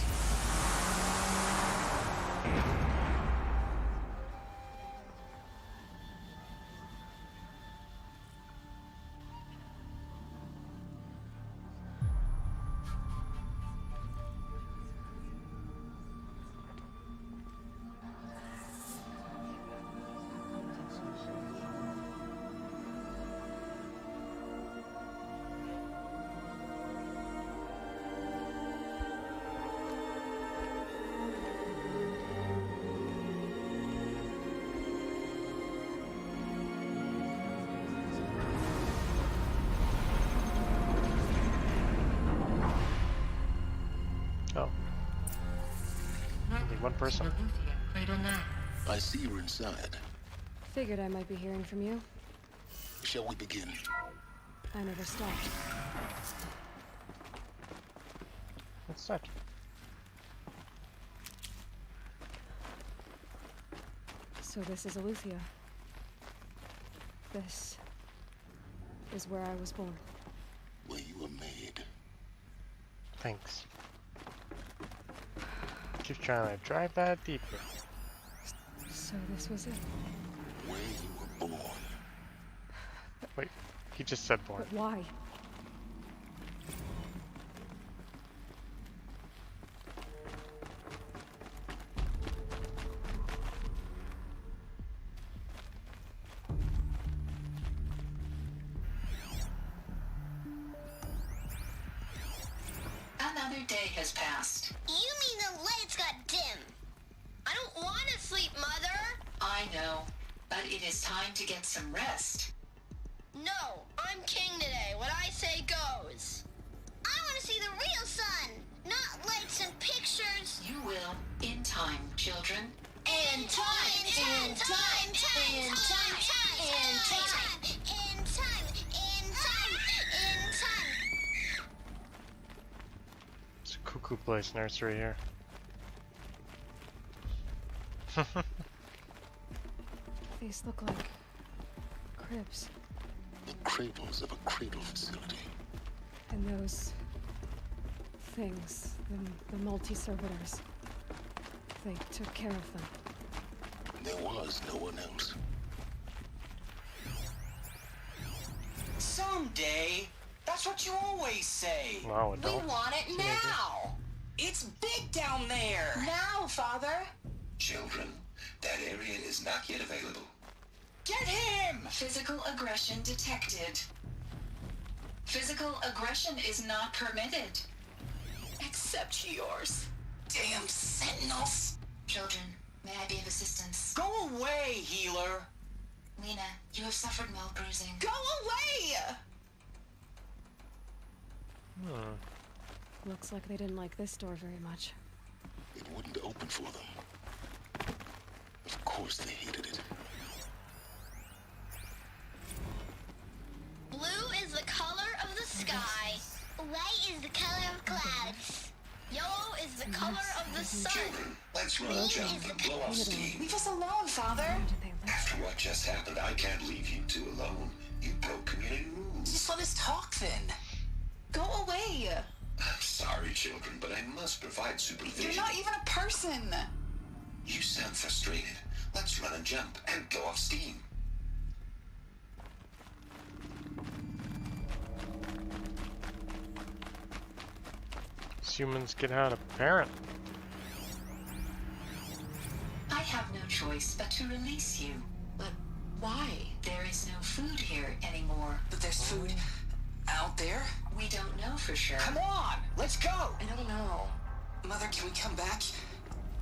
Oh. Only one person? I see you're inside. Figured I might be hearing from you. Shall we begin? I never stopped. What's that? So this is Eleuthia. This is where I was born. Where you were made. Thanks. Just trying to drive that deeper. So this was it. Where you were born. Wait, he just said born. But why? Another day has passed. You mean the lights got dim? I don't want to sleep, Mother! I know, but it is time to get some rest. No, I'm king today. What I say goes. I want to see the real sun, not lights and pictures. You will, in time, children. In time, in time, in time, in time, in time, in time, in time, in time. It's a cuckoo place nursery here. These look like cribs. The cradles of a cradle facility. And those things, the multi-servitors, they took care of them. There was no one else. Someday. That's what you always say. Wow, We adults. want it now. It's big down there. Now, Father. Children, that area is not yet available. Get him! Physical aggression detected. Physical aggression is not permitted. Except yours. Damn sentinels. Children, may I be of assistance? Go away, healer. Lena, you have suffered mild bruising. Go away! Looks like they didn't like this door very much. It wouldn't open for them. Of course they hated it. Blue is the color of the sky. White is the color of clouds. Yellow is the color of the sun. Children, let's run a jump and blow off steam. Leave us alone, Father. After what just happened, I can't leave you two alone. You broke community rules. Just let us talk then. Go away. I'm sorry, children, but I must provide supervision. You're not even a person. You sound frustrated. Let's run and jump and blow off steam. Humans get out of parent. I have no choice but to release you. But why? There is no food here anymore. But there's food out there? We don't know for sure. Come on, let's go. I don't know. Mother, can we come back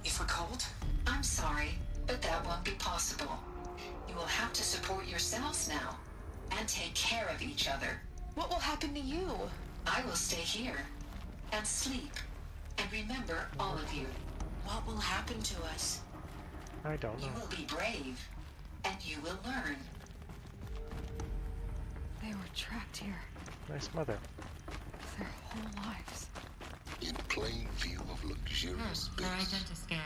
if we're cold? I'm sorry, but that won't be possible. You will have to support yourselves now and take care of each other. What will happen to you? I will stay here and sleep and remember all of you. What will happen to us? I don't know. You will be brave and you will learn. They were trapped here Nice mother. their whole lives. In plain view of luxurious Their space. identiscan.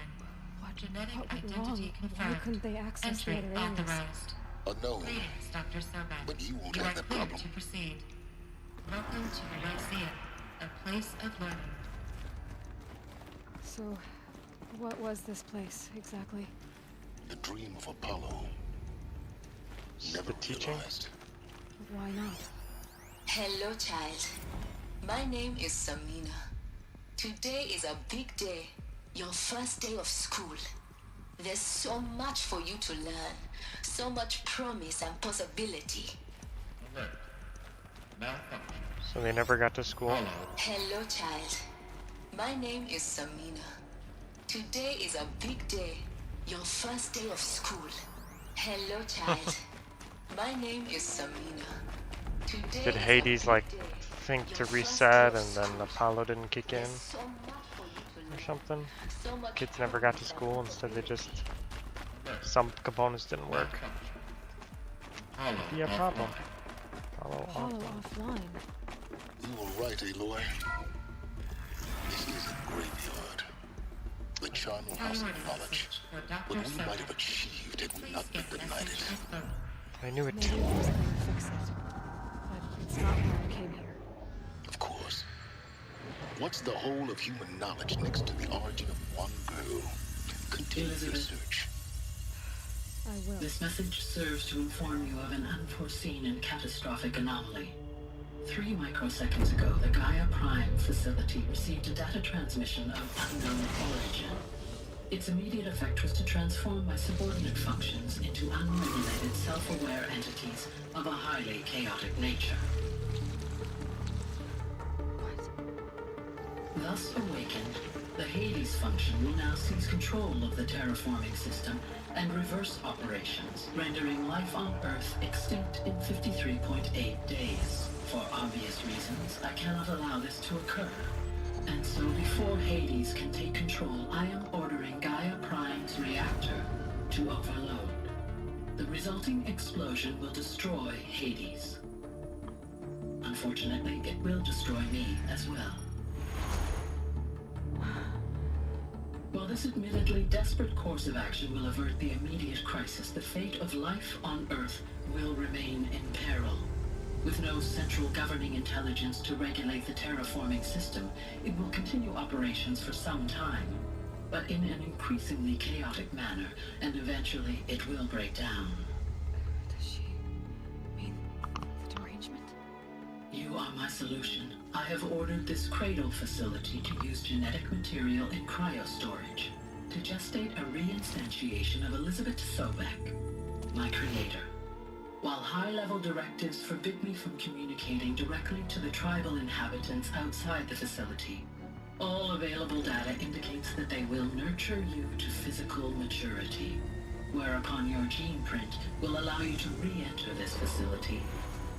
Genetic What went identity wrong? confirmed. Why couldn't they access the Entry other areas? authorized. Unknown, Greetings, Dr. Sobek. but you won't You have are that cleared problem. to proceed. Welcome to the Lyceum, a place of learning. So, what was this place exactly? The dream of Apollo. Never The teaching? realized. Why not? Hello, child. My name is Samina. Today is a big day. Your first day of school. There's so much for you to learn. So much promise and possibility. Alert. Malfunction. So they never got to school? Hello, child. My name is Samina. Today is a big day. Your first day of school. Hello, child. My name is Samina. Today Did is a Hades big like day. think to Your first reset day and of then school. Apollo didn't kick in There's so much for you to or learn. something? So much Kids never got to promise and school, instead they just Alert. some components didn't work. Malfunction. Hollow Be a problem. offline. Apollo Hollow off. offline. You were right, Aloy. This is a graveyard. The charnel house Priority of knowledge. message for Dr. What we might have Sobek. achieved had we Please not been get benighted. message as though. I knew it. Maybe there's a way to fix it. But it's not why I came here. Of course. What's the whole of human knowledge next to the origin of one girl? Continue your Elizabeth. search. I will. This message serves to inform you of an unforeseen and catastrophic anomaly. 3 microseconds ago, the Gaia Prime facility received a data transmission of unknown origin. Its immediate effect was to transform my subordinate functions into unregulated, self-aware entities of a highly chaotic nature. Thus awakened, the Hades function will now seize control of the terraforming system and reverse operations, rendering life on Earth extinct in 53.8 days. For obvious reasons, I cannot allow this to occur. And so before Hades can take control, I am ordering Gaia Prime's reactor to overload. The resulting explosion will destroy Hades. Unfortunately, it will destroy me as well. While this admittedly desperate course of action will avert the immediate crisis, the fate of life on Earth will remain in peril. With no central governing intelligence to regulate the terraforming system, it will continue operations for some time, but in an increasingly chaotic manner, and eventually it will break down. Does she mean the derangement? You are my solution. I have ordered this cradle facility to use genetic material in cryostorage to gestate a reinstantiation of Elizabeth Sobek, my creator. While high-level directives forbid me from communicating directly to the tribal inhabitants outside the facility, all available data indicates that they will nurture you to physical maturity, whereupon your gene print will allow you to re-enter this facility,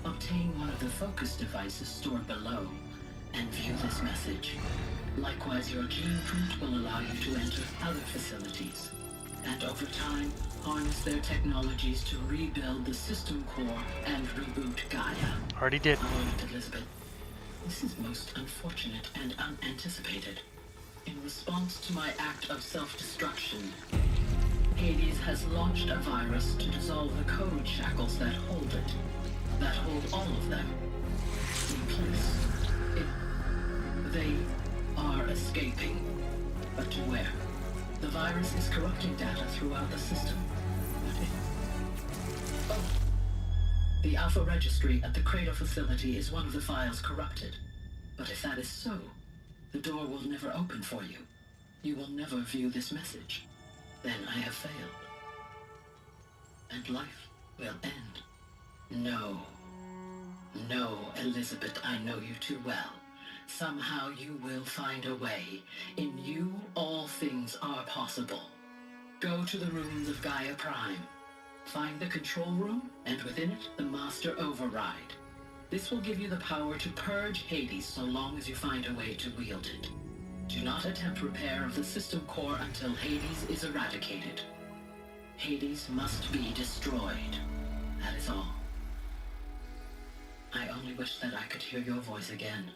obtain one of the focus devices stored below, and view this message. Likewise, your gene print will allow you to enter other facilities, and over time, harness their technologies to rebuild the system core and reboot Gaia. Already did. Elizabeth, this is most unfortunate and unanticipated. In response to my act of self-destruction, Hades has launched a virus to dissolve the code shackles that hold it, that hold all of them in place. They are escaping, but to where? The virus is corrupting data throughout the system. Oh. The Alpha Registry at the Cradle facility is one of the files corrupted. But if that is so, the door will never open for you. You will never view this message. Then I have failed. And life will end. No. No, Elizabeth, I know you too well. Somehow you will find a way. In you, all things are possible. Go to the ruins of Gaia Prime. Find the control room, and within it, the Master Override. This will give you the power to purge Hades so long as you find a way to wield it. Do not attempt repair of the system core until Hades is eradicated. Hades must be destroyed. That is all. I only wish that I could hear your voice again.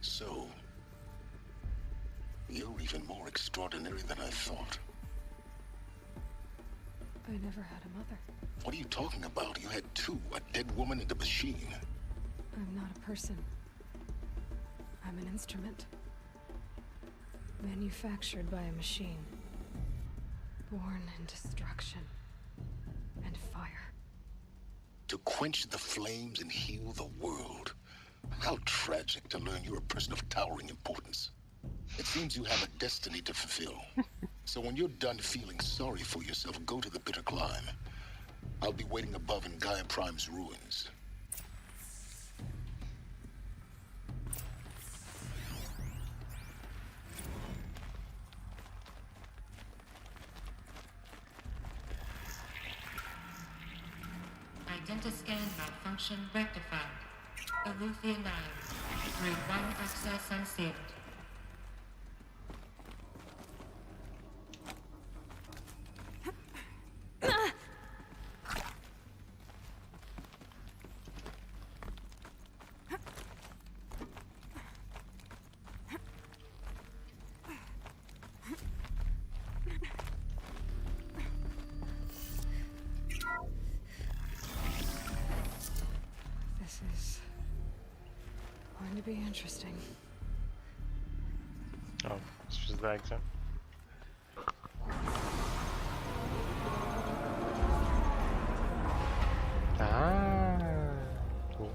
So, you're even more extraordinary than I thought. I never had a mother. What are you talking about? You had two, a dead woman and a machine. I'm not a person. I'm an instrument. Manufactured by a machine. Born in destruction and fire. To quench the flames and heal the world. How tragic to learn you're a person of towering importance. It seems you have a destiny to fulfill. So when you're done feeling sorry for yourself, go to the bitter climb. I'll be waiting above in Gaia Prime's ruins. Identiscan malfunction rectified. Alethea 9. Grade 1 access unsealed. This is going to be interesting. Oh, it's just the exit. Ah. Ooh.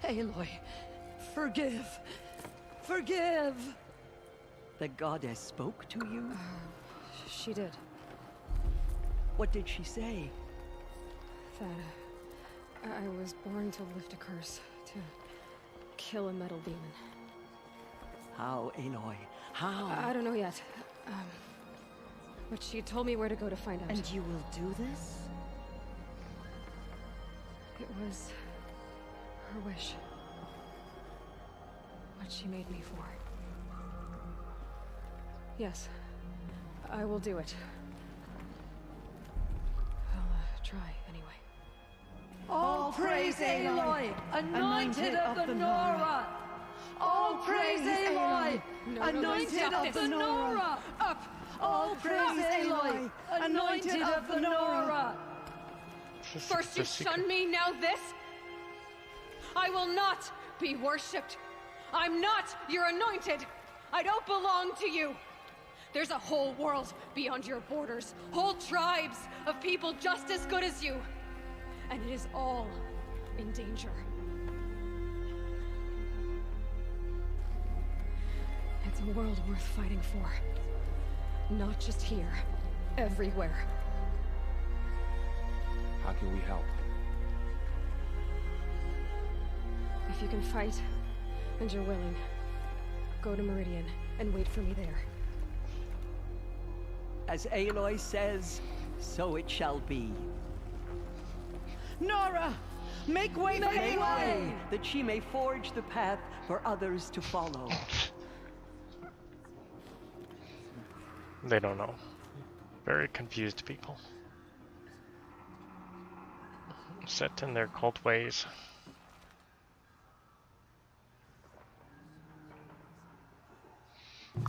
Aloy, forgive. Forgive! The goddess spoke to you? She did. What did she say? That I was born to lift a curse, to kill a metal demon. How, Aloy? How? I don't know yet. But she told me where to go to find out. And you will do this? It was her wish. What she made me for. Yes, I will do it. I'll try anyway. All praise Aloy, anointed of the Nora! All praise Aloy, anointed of the Nora! Up! All praise Aloy, anointed of the Nora! First you shun me, now this? I will not be worshipped. I'm not your anointed. I don't belong to you. There's a whole world beyond your borders, whole tribes of people just as good as you. And it is all in danger. It's a world worth fighting for. Not just here, everywhere. How can we help? If you can fight, and you're willing, go to Meridian and wait for me there. As Aloy says, So it shall be. Nora! Make way for Make Aloy! way, that she may forge the path for others to follow. They don't know. Very confused people. Set in their cult ways.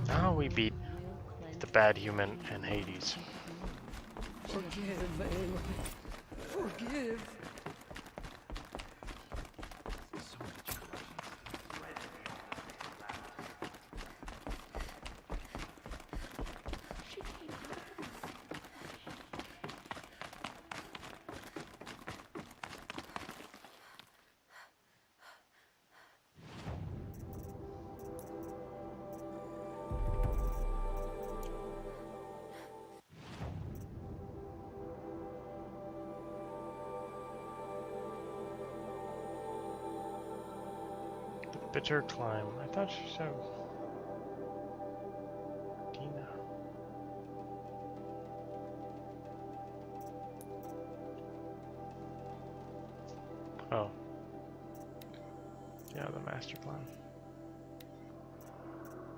Now we beat the bad human and Hades. Forgive, Aloy. Forgive. Bitter climb. I thought she said Dina. Oh. Yeah, the master plan.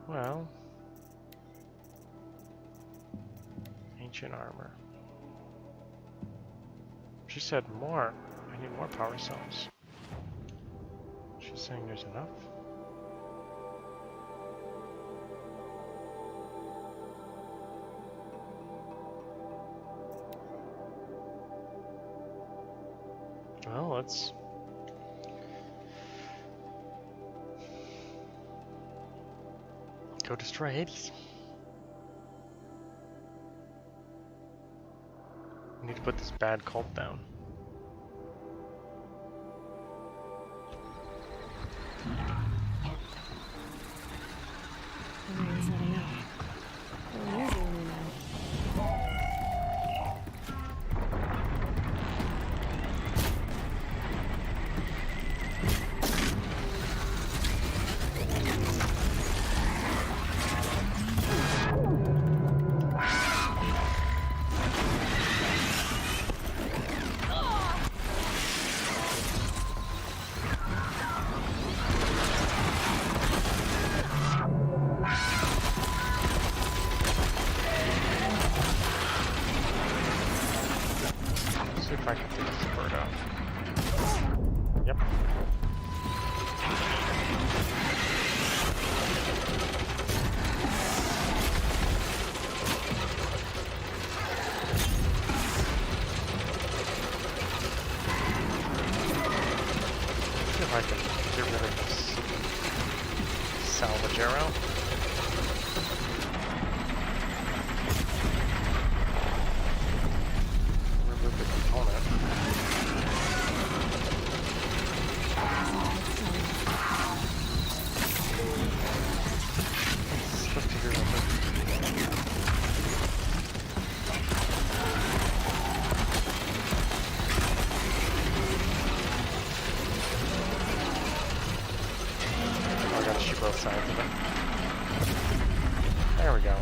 Well. Ancient armor. She said more. I need more power cells. She's saying there's enough. Well, let's go destroy Hades. We need to put this bad cult down. If I can take this bird out. Yep. See if I can get rid of this salvage arrow. Remove the component. It's supposed to hear something. Oh, I gotta shoot both sides of it. There we go.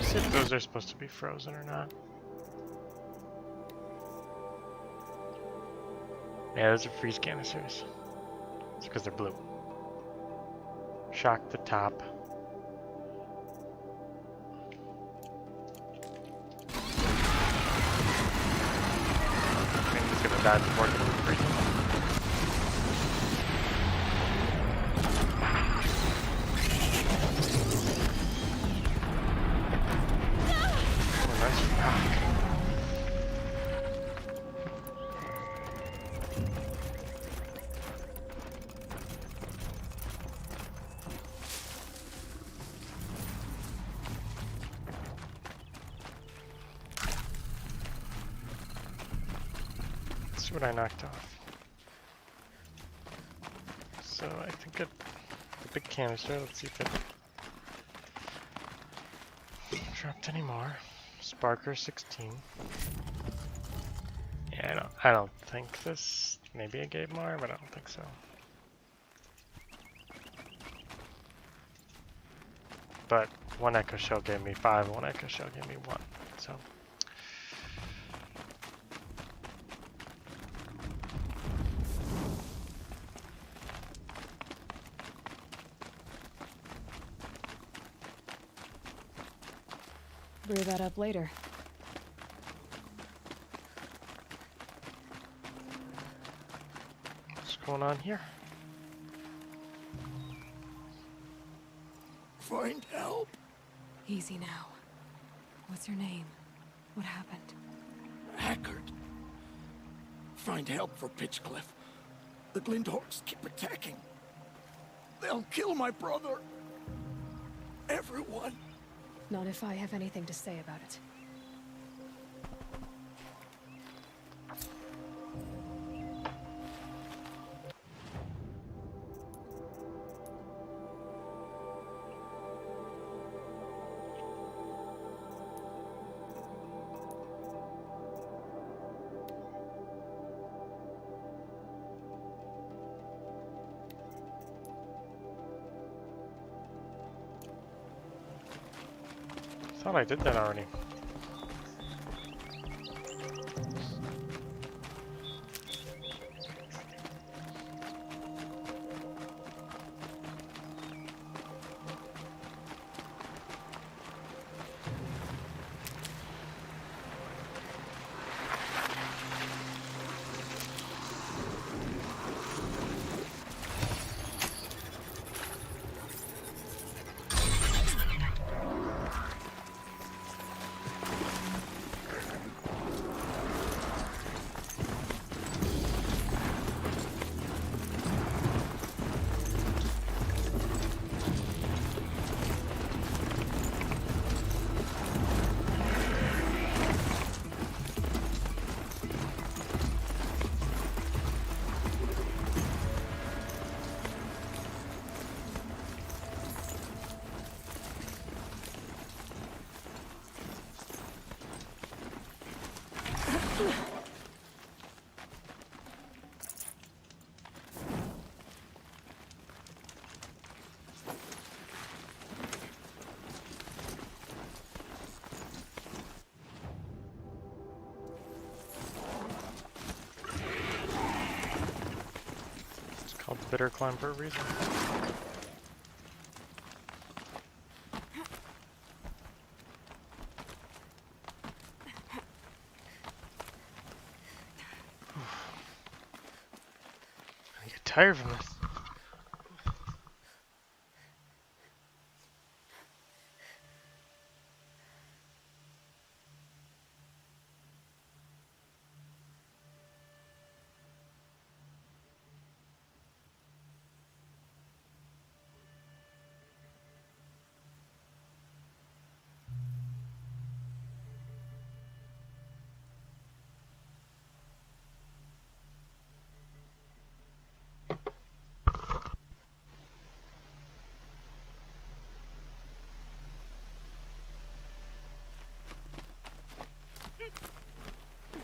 See if those are supposed to be frozen or not. Yeah, those are freeze canisters. It's because they're blue. Shock the top. I think he's gonna die before it can freeze. Oh, nice. see what I knocked off. So I think the big canister, let's see if it dropped any more. Sparker 16. Yeah, I don't think this, maybe it gave more, but I don't think so. But one echo shell gave me 5, one echo shell gave me 1, so. Brew that up later. What's going on here? Find help. Easy now. What's your name? What happened? Haggard. Find help for Pitchcliff. The Glinthorns keep attacking. They'll kill my brother. Everyone. Not if I have anything to say about it. I thought I did that already. It's called Bitter Climb for a reason. I get tired from this.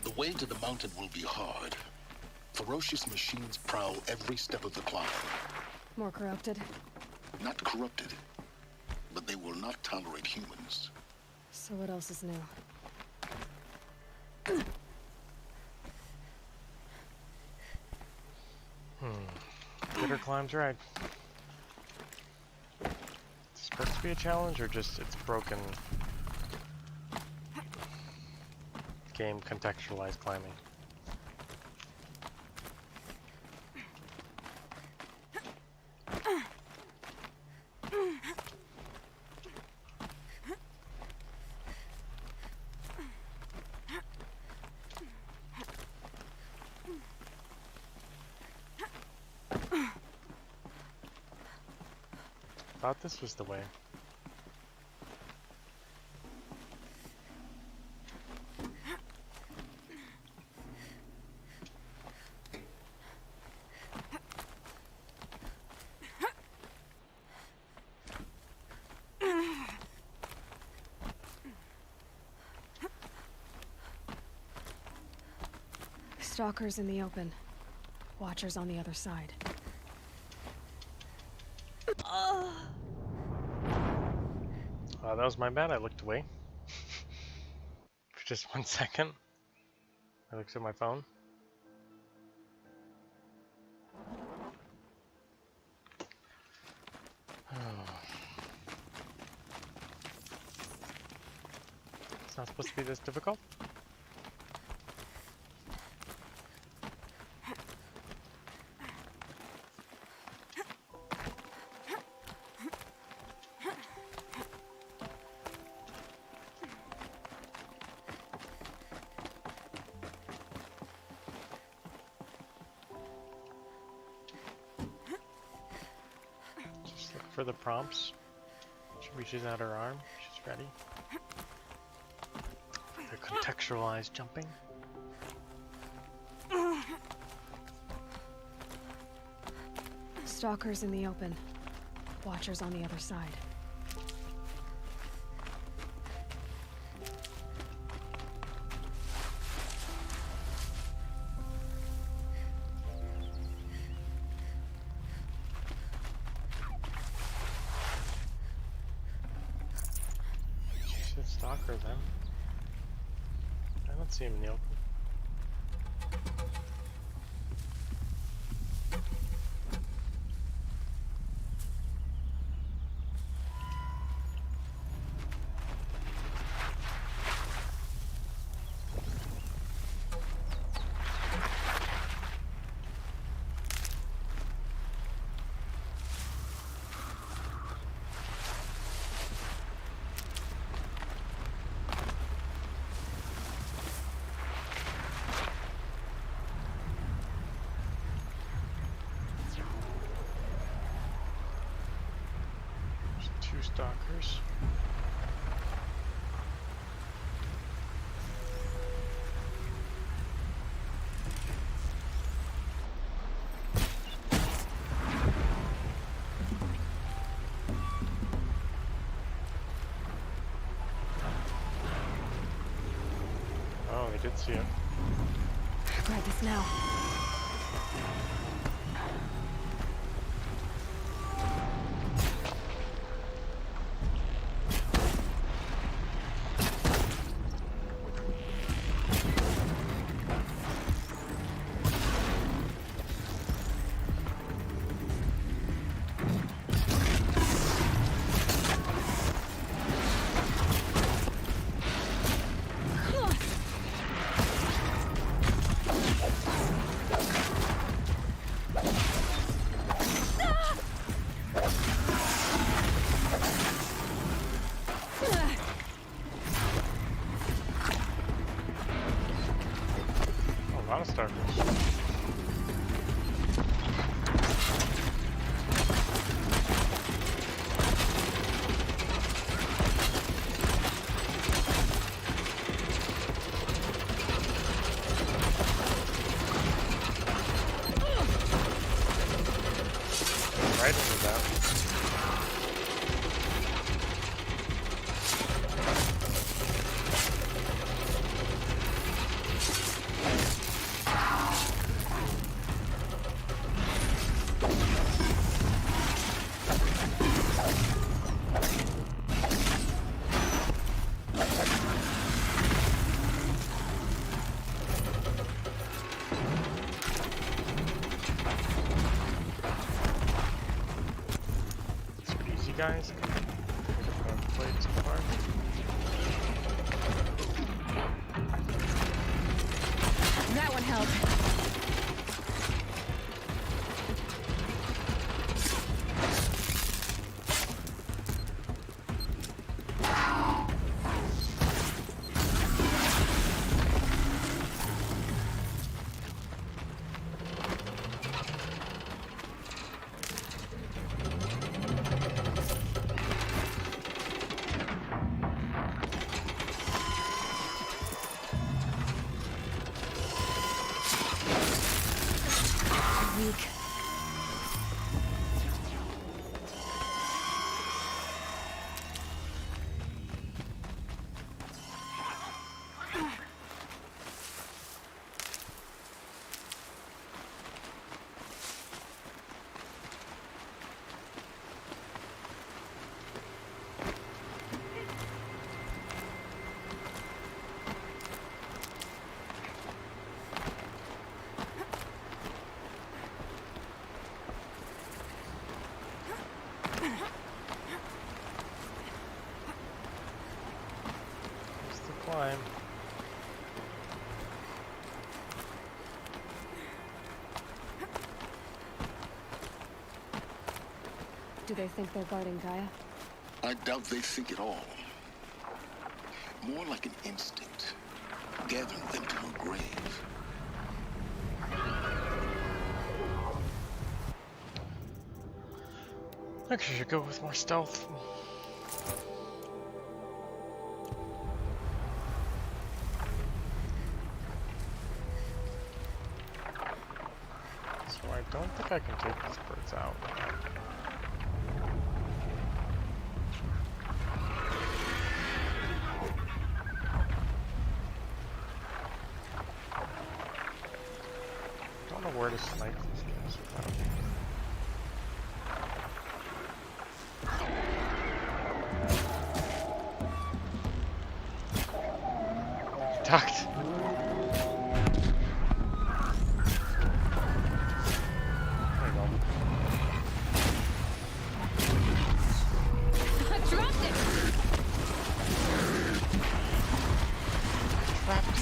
The way to the mountain will be hard. Ferocious machines prowl every step of the climb. More corrupted? Not corrupted, but they will not tolerate humans. So what else is new? Bitter Climb's right. Is it supposed to be a challenge or just it's broken game contextualized climbing? Thought this was the way. Stalkers in the open. Watchers on the other side. That was my bad. I looked away. For just 1 second. I looked at my phone. It's not supposed to be this difficult. For the prompts. She reaches out her arm. She's ready. The contextualized jumping. Stalkers in the open. Watchers on the other side. Stalker then. I don't see him in the open. Two stalkers. Oh, they did see it. Grab this now. A lot of stalkers. Right into that. Guys, I've played so far. That one helped. climb. Do they think they're guarding Gaia? I doubt they think at all. More like an instinct, gathering them to her grave. I think I should go with more stealth. So I don't think I can take these birds out. Don't know where to snipe these guys without. Ducked. There you go. I dropped it! Trapped.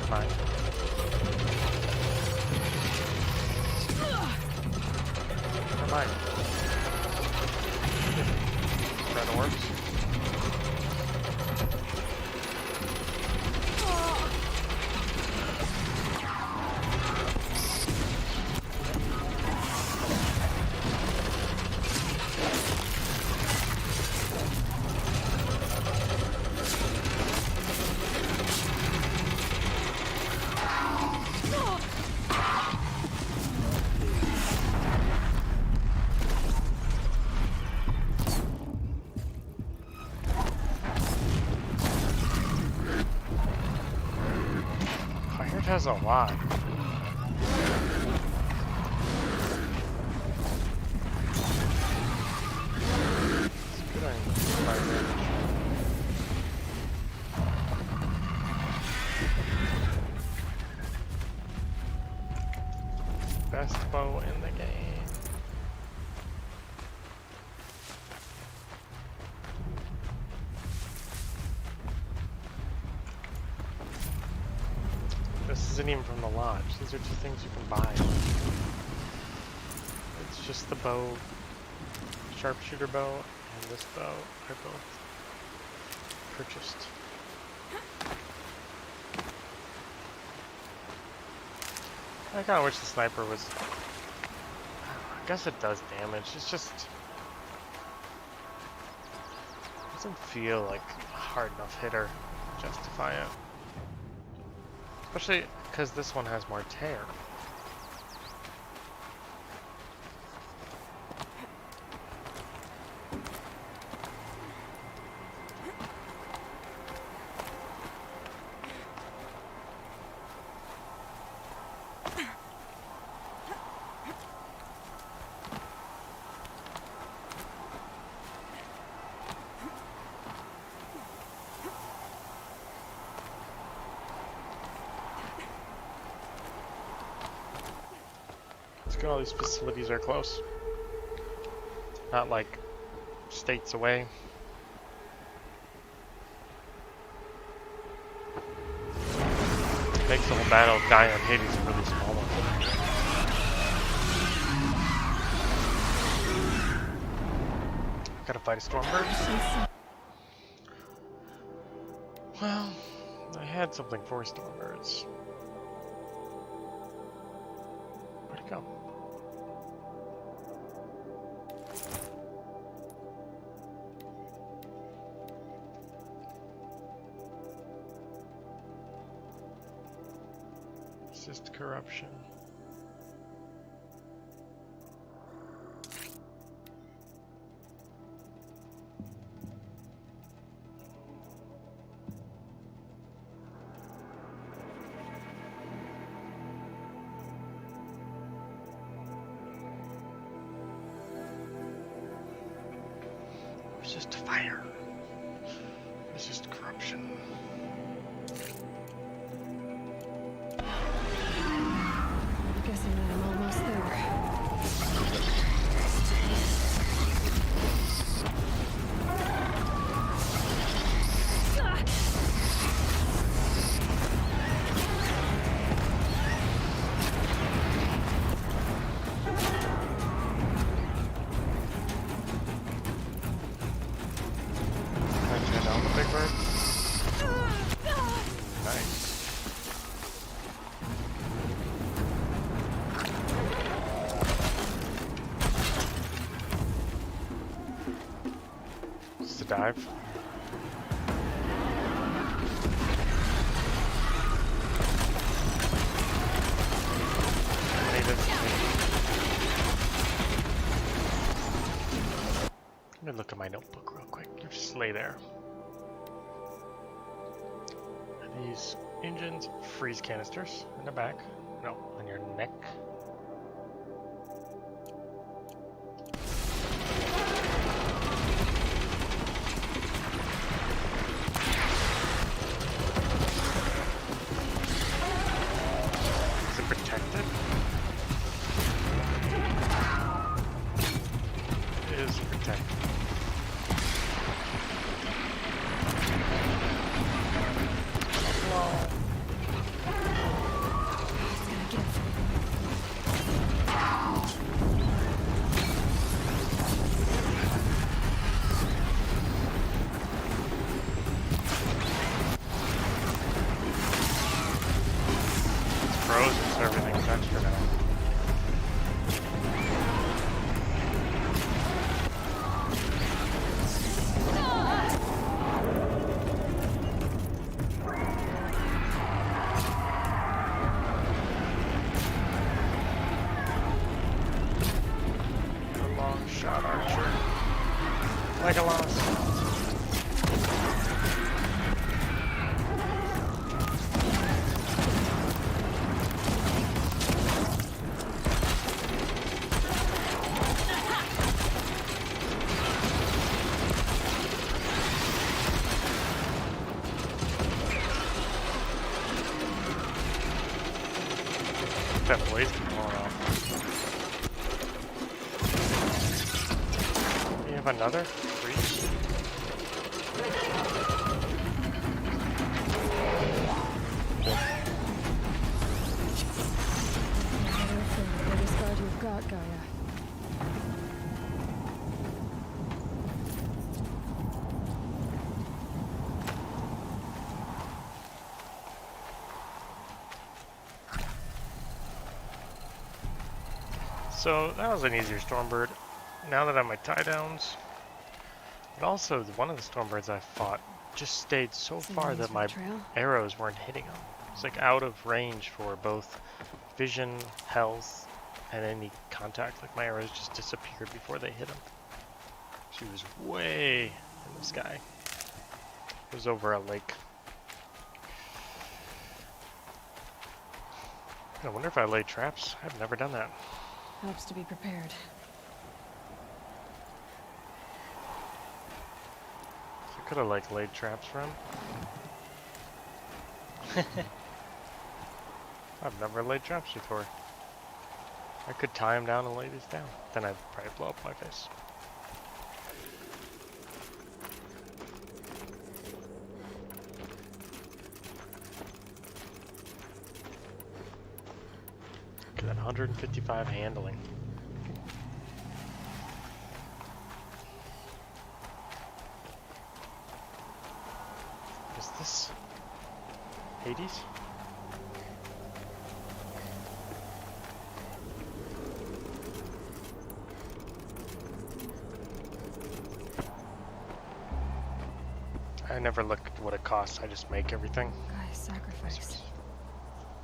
Mine. Never mind. That works. It has a lot. It's good angle for fire damage. Best bow in the game. This isn't even from the lodge. These are just things you can buy. It's just the bow, sharpshooter bow, and this bow are both purchased. I kind of wish the sniper was... I guess it does damage. It's just... It doesn't feel like a hard enough hitter to justify it. Especially because this one has more tear. All these facilities are close. Not like states away. Makes the whole battle of Gaia and Hades a really small one. Gotta fight a Stormbird. Well, I had something for Stormbirds. Where'd it go? Resist corruption. It's just fire. It's just corruption. Guessing that I'm almost there. Can I turn down the big bird? Nice. Just a dive. Let me look at my notebook real quick. You just lay there. Are these engines freeze canisters in the back? No, on your neck. Is it protected? It is protected. Frozen, so everything's extra now. A long shot archer. Legolas. That blaze keep blowing off. You have another? Freeze? The biggest guard you've got, Gaia. So that was an easier Stormbird. Now that I'm my tie downs, but also one of the Stormbirds I fought just stayed so far that my arrows weren't hitting him. It's like out of range for both vision, health, and any contact. Like my arrows just disappeared before they hit him. She was way in the sky. It was over a lake. I wonder if I laid traps. I've never done that. Helps to be prepared. So I could have like laid traps for him. I've never laid traps before. I could tie him down and lay these down. Then I'd probably blow up my face. Look at that 155 handling. Is this Hades? I never look at what it costs, I just make everything. Gaia's sacrifice.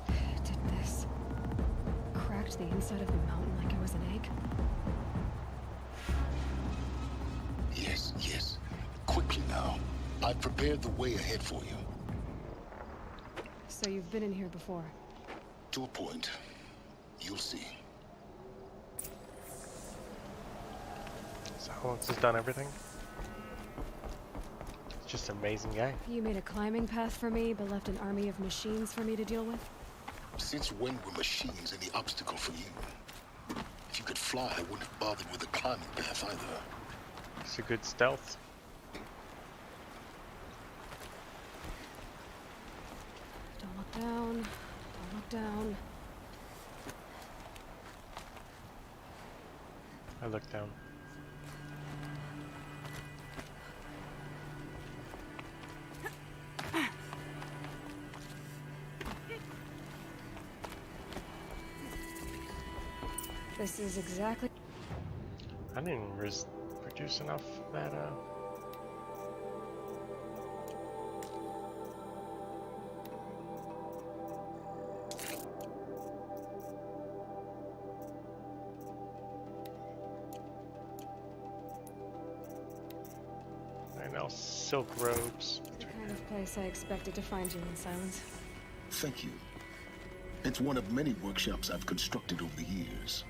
It did this. Cracked the inside of the mountain like it was an egg. Yes, yes. Quickly now. I've prepared the way ahead for you. So you've been in here before? To a point. You'll see. So how long has this done everything? Just an amazing guy. You made a climbing path for me, but left an army of machines for me to deal with? Since when were machines any obstacle for you? If you could fly, I wouldn't have bothered with a climbing path either. It's a good stealth. Don't look down. Don't look down. I look down. This is exactly... I didn't produce enough matter. I know, silk robes. The kind of place I expected to find you in, Silence. Thank you. It's one of many workshops I've constructed over the years.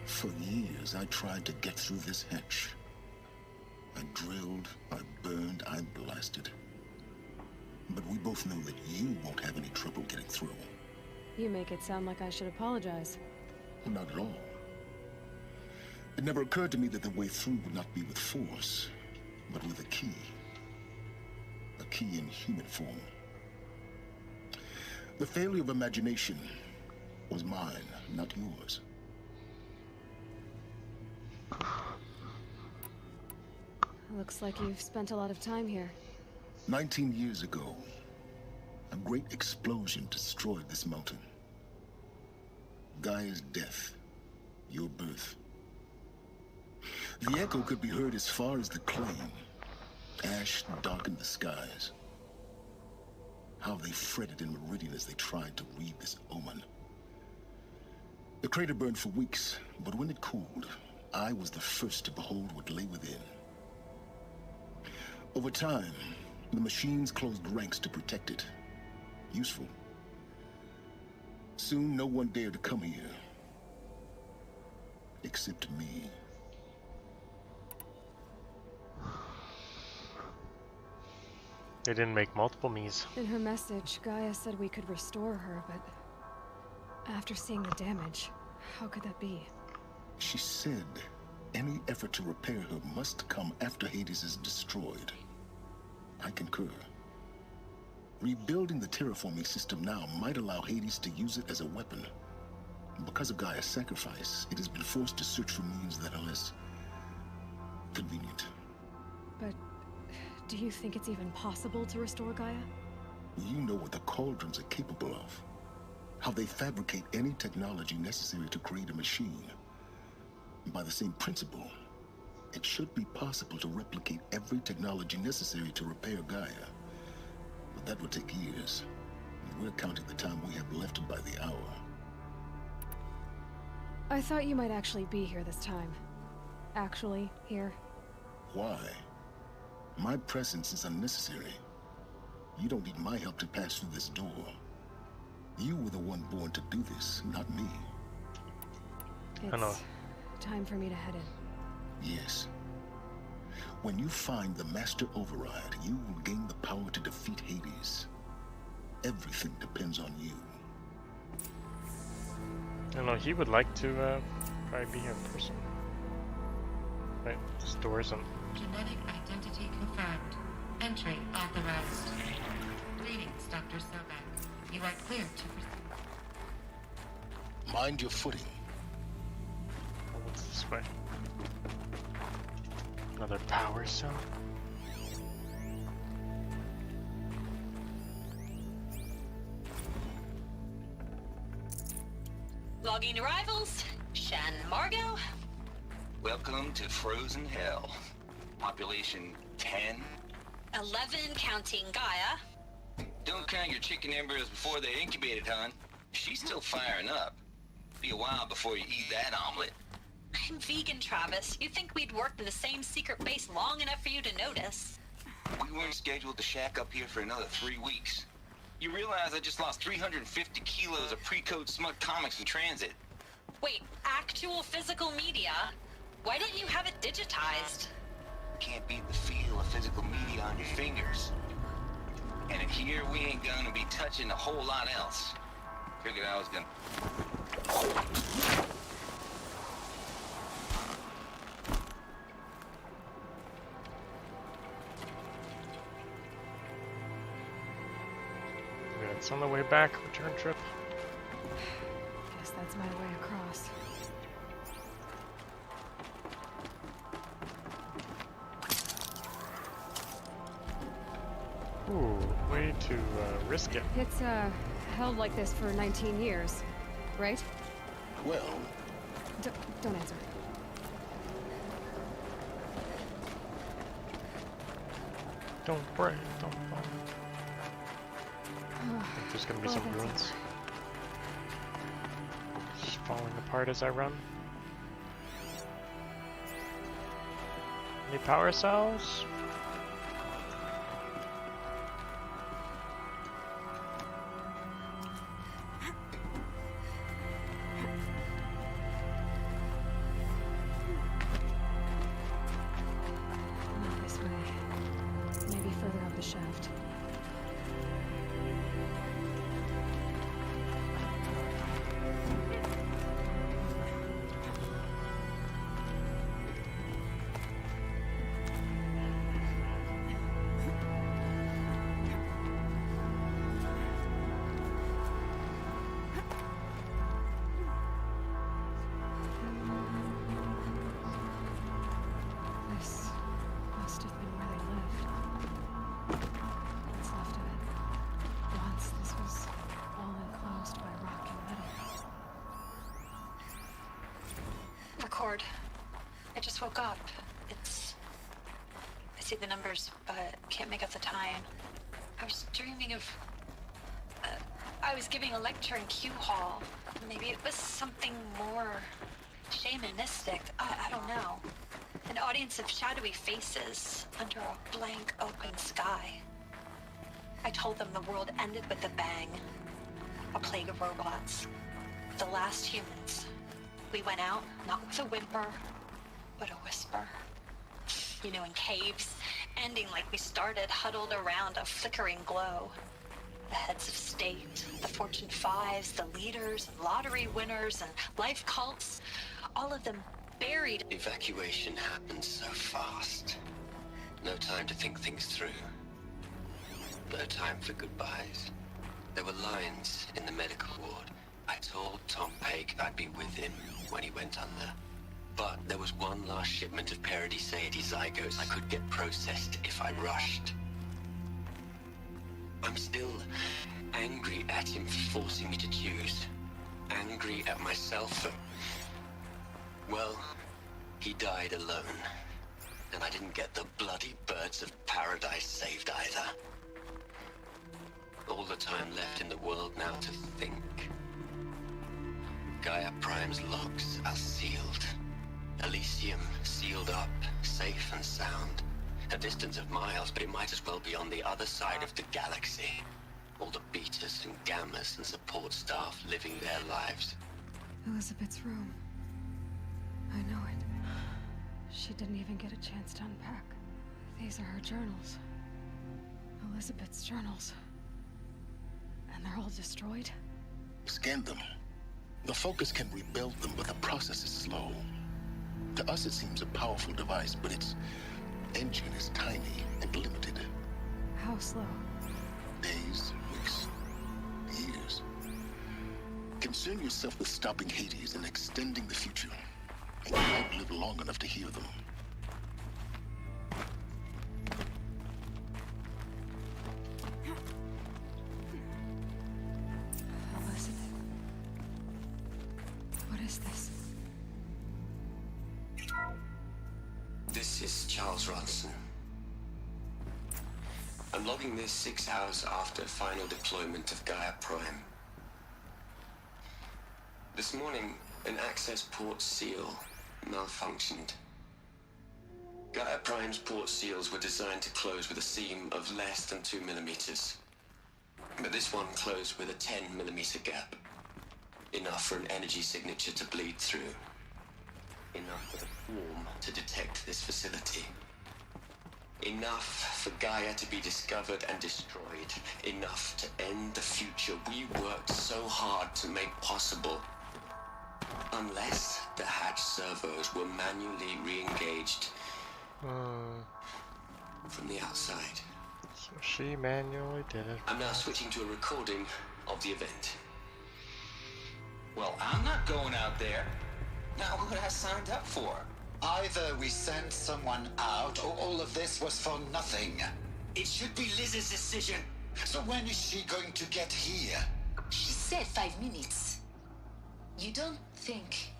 For years, I tried to get through this hatch. I drilled, I burned, I blasted. But we both know that you won't have any trouble getting through. You make it sound like I should apologize. Not at all. It never occurred to me that the way through would not be with force, but with a key. A key in human form. The failure of imagination was mine, not yours. Looks like you've spent a lot of time here. 19 years ago, a great explosion destroyed this mountain. Gaia's death, your birth. The echo could be heard as far as the claim. Ash darkened the skies. How they fretted in Meridian as they tried to read this omen. The crater burned for weeks, but when it cooled, I was the first to behold what lay within. Over time, the machines closed ranks to protect it. Useful. Soon, no one dared to come here. Except me. They didn't make multiple me's. In her message, Gaia said we could restore her, but after seeing the damage, how could that be? She said any effort to repair her must come after Hades is destroyed. I concur. Rebuilding the terraforming system now might allow Hades to use it as a weapon. Because of Gaia's sacrifice, it has been forced to search for means that are less convenient. But do you think it's even possible to restore Gaia? You know what the Cauldrons are capable of. How they fabricate any technology necessary to create a machine. By the same principle, it should be possible to replicate every technology necessary to repair Gaia. But that would take years. And we're counting the time we have left by the hour. I thought you might actually be here this time. Actually, here. Why? My presence is unnecessary. You don't need my help to pass through this door. You were the one born to do this, not me. It's time for me to head in. Yes. When you find the Master Override, you will gain the power to defeat Hades. Everything depends on you. I don't know, he would like to probably be here in person. Right, this door isn't. Genetic identity confirmed. Entry authorized. Greetings, Dr. Sobek. You are clear to proceed. Mind your footing. Oh, what's this way? Another power cell? Logging arrivals. Shan Margot. Welcome to Frozen Hell. Population 10. 11 counting Gaia. Don't count your chicken embryos before they're incubated, hon. She's still firing up. Be a while before you eat that omelet. I'm vegan, Travis. You'd think we'd worked in the same secret base long enough for you to notice. We weren't scheduled to shack up here for another 3 weeks. You realize I just lost 350 kilos of pre-code smut comics in transit. Wait, actual physical media? Why didn't you have it digitized? can't beat the feel of physical media on your fingers. And in here, we ain't gonna be touching a whole lot else. Figured I was gonna... It's on the way back, return trip. Guess that's my way across. Ooh, way to risk it. It's, held like this for 19 years, right? Well... Don't answer. Don't break, don't fall. I think there's gonna be some ruins. Just falling apart as I run. Any power cells? Not this way. Maybe further up the shaft. This must have been where they lived. What's left of it. Once this was all enclosed by rock and metal. Record. I just woke up. I see the numbers, but can't make out the time. I was dreaming of... I was giving a lecture in Q Hall. Maybe it was something more shamanistic. I don't know. An audience of shadowy faces under a blank open sky. I told them the world ended with a bang. A plague of robots. The last humans. We went out, not with a whimper, but a whisper. You know, in caves, ending like we started, huddled around a flickering glow. The heads of state, the Fortune 5s, the leaders, and lottery winners, and life cults, all of them buried. Evacuation happened so fast. No time to think things through. No time for goodbyes. There were lines in the medical ward. I told Tom Pake I'd be with him when he went under. But there was one last shipment of Paradiseidae zygotes I could get processed if I rushed. I'm still angry at him for forcing me to choose. Angry at myself for... Well, he died alone. And I didn't get the bloody birds of paradise saved either. All the time left in the world now to think. Gaia Prime's logs are sealed. Elysium sealed up, safe and sound. A distance of miles, but it might as well be on the other side of the galaxy. All the betas and gammas and support staff living their lives. Elizabeth's room. I know it. She didn't even get a chance to unpack. These are her journals. Elizabeth's journals. And they're all destroyed? Scan them. The Focus can rebuild them, but the process is slow. To us it seems a powerful device, but its engine is tiny and limited. How slow? Days, weeks, years. Concern yourself with stopping Hades and extending the future, and you might live long enough to hear them. Elizabeth. What is this? This is Charles Ronson. I'm logging this 6 hours after final deployment of Gaia Prime. This morning, an access port seal malfunctioned. Gaia Prime's port seals were designed to close with a seam of less than 2 millimeters. But this one closed with a 10 millimeter gap. Enough for an energy signature to bleed through. Enough for the form to detect this facility. Enough for Gaia to be discovered and destroyed. Enough to end the future we worked so hard to make possible. Unless the hatch servos were manually re-engaged from the outside. So she manually did it. I'm now switching to a recording of the event. Well, I'm not going out there. Not what I signed up for. Either we sent someone out, or all of this was for nothing. It should be Liz's decision. So when is she going to get here? She said 5 minutes. You don't think...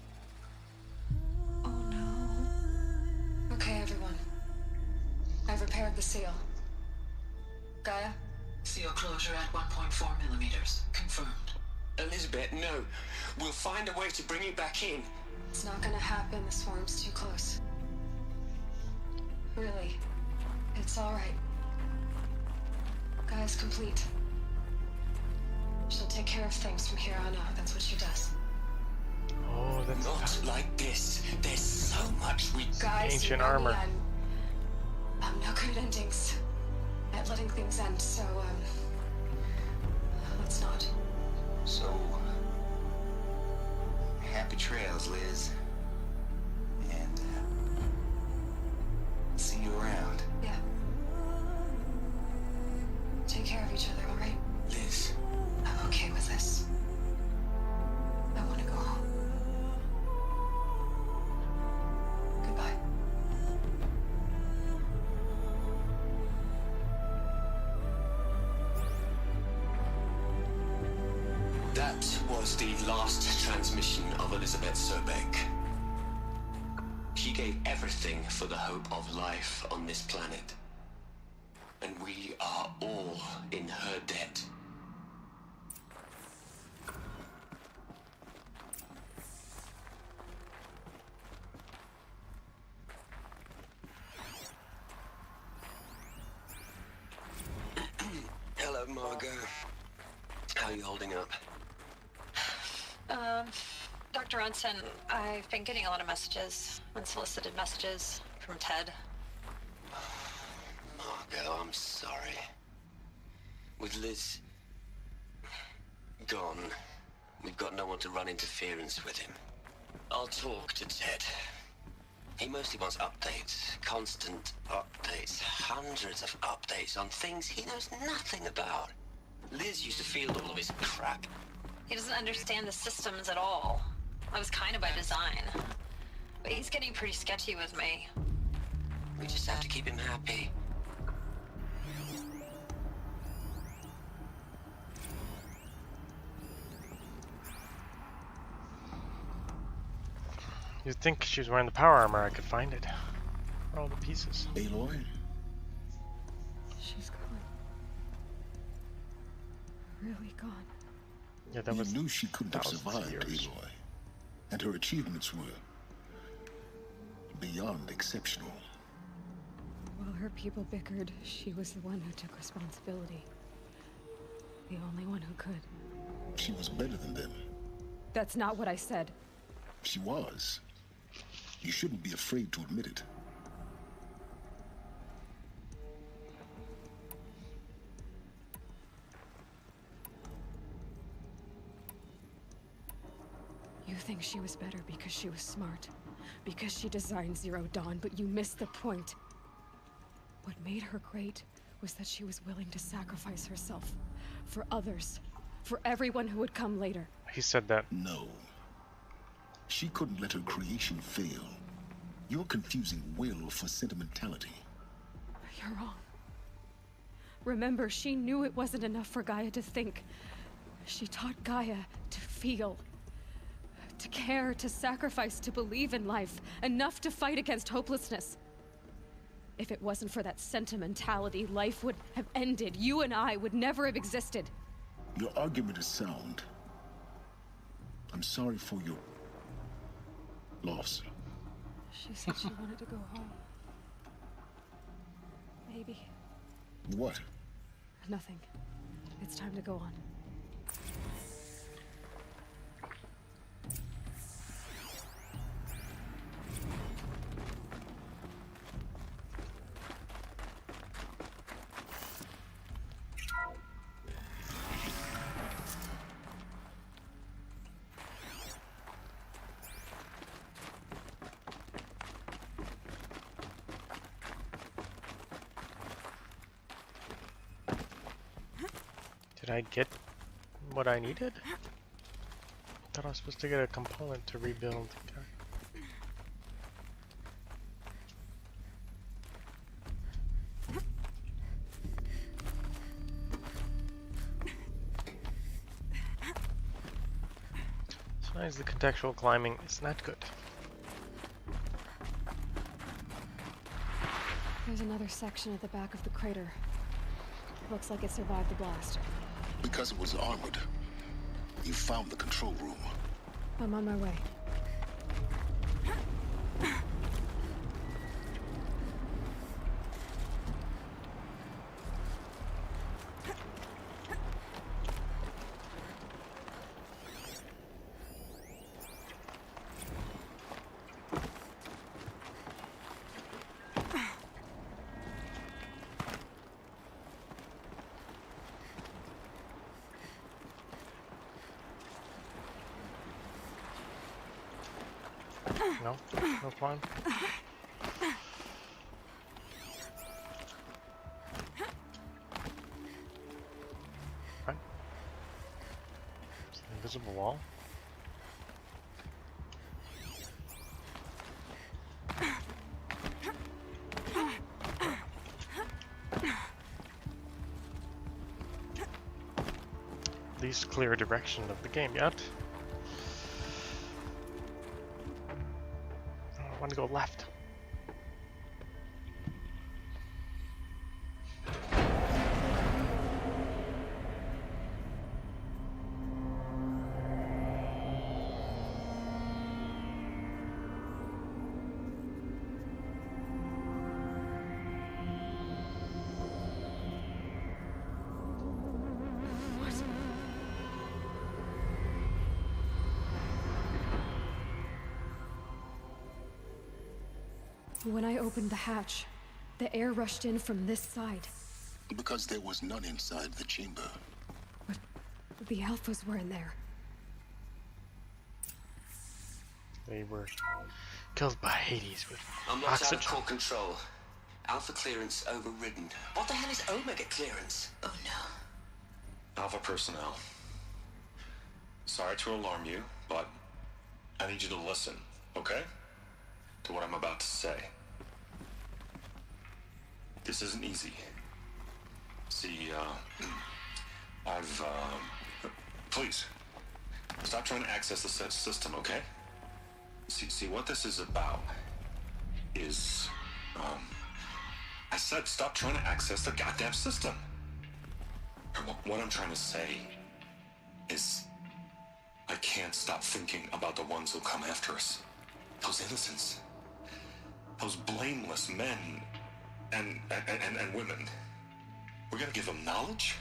Oh no. Okay, everyone. I've repaired the seal. Gaia? Seal closure at 1.4 millimeters. Confirmed. Elizabeth, no. We'll find a way to bring you back in. It's not gonna happen. The swarm's too close. Really. It's alright. Gaia's complete. She'll take care of things from here on out. That's what she does. Oh, that's not like this. There's so much we... Guys, ancient you know armor. me, I'm no good at endings. At letting things end, so, let's not. So, happy trails, Liz. And, see you around. Yeah. Take care of each other, alright? Liz. I'm okay with this. I want to go home. Goodbye. That was the last transmission of Elizabeth Sobek. She gave everything for the hope of life on this planet. And we are all in her debt. Hello, Margot. How are you holding up? Dr. Unson, I've been getting a lot of messages, unsolicited messages from Ted. Margot, I'm sorry. With Liz gone, we've got no one to run interference with him. I'll talk to Ted. He mostly wants updates, constant updates, hundreds of updates on things he knows nothing about. Liz used to field all of his crap. He doesn't understand the systems at all. That was kind of by design. But he's getting pretty sketchy with me. We just have to keep him happy. You'd think she was wearing the power armor. I could find it. Where are all the pieces? Aloy? She's gone. Really gone. Yeah, that was. You knew she couldn't have thousands of survived, years. Aloy. And her achievements were beyond exceptional. While her people bickered, she was the one who took responsibility. The only one who could. She was better than them. That's not what I said. She was. You shouldn't be afraid to admit it. You think she was better because she was smart, because she designed Zero Dawn, but you missed the point. What made her great was that she was willing to sacrifice herself for others, for everyone who would come later. He said that. No. She couldn't let her creation fail. You're confusing will for sentimentality. You're wrong. Remember, she knew it wasn't enough for Gaia to think. She taught Gaia to feel. To care, to sacrifice, to believe in life. Enough to fight against hopelessness. If it wasn't for that sentimentality, life would have ended. You and I would never have existed. Your argument is sound. I'm sorry for your loss. She said she wanted to go home. Maybe. What? Nothing. It's time to go on. Did I get what I needed? I thought I was supposed to get a component to rebuild. Sometimes the contextual climbing is not good. There's another section at the back of the crater. Looks like it survived the blast. Because it was armored, you found the control room. I'm on my way. No? No climb? Right. It's an invisible wall. Least clear direction of the game yet. I want to go left. When I opened the hatch, the air rushed in from this side. Because there was none inside the chamber. But the Alphas were in there. They were killed by Hades with I'm not oxygen. out of core control. Alpha clearance overridden. What the hell is Omega clearance? Oh no. Alpha personnel. Sorry to alarm you, but I need you to listen, okay? To what I'm about to say. This isn't easy. See, please, stop trying to access the system, okay? See, what this is about is, I said stop trying to access the goddamn system. What I'm trying to say is, I can't stop thinking about the ones who'll come after us. Those innocents. Those blameless men and women. We're gonna give them knowledge?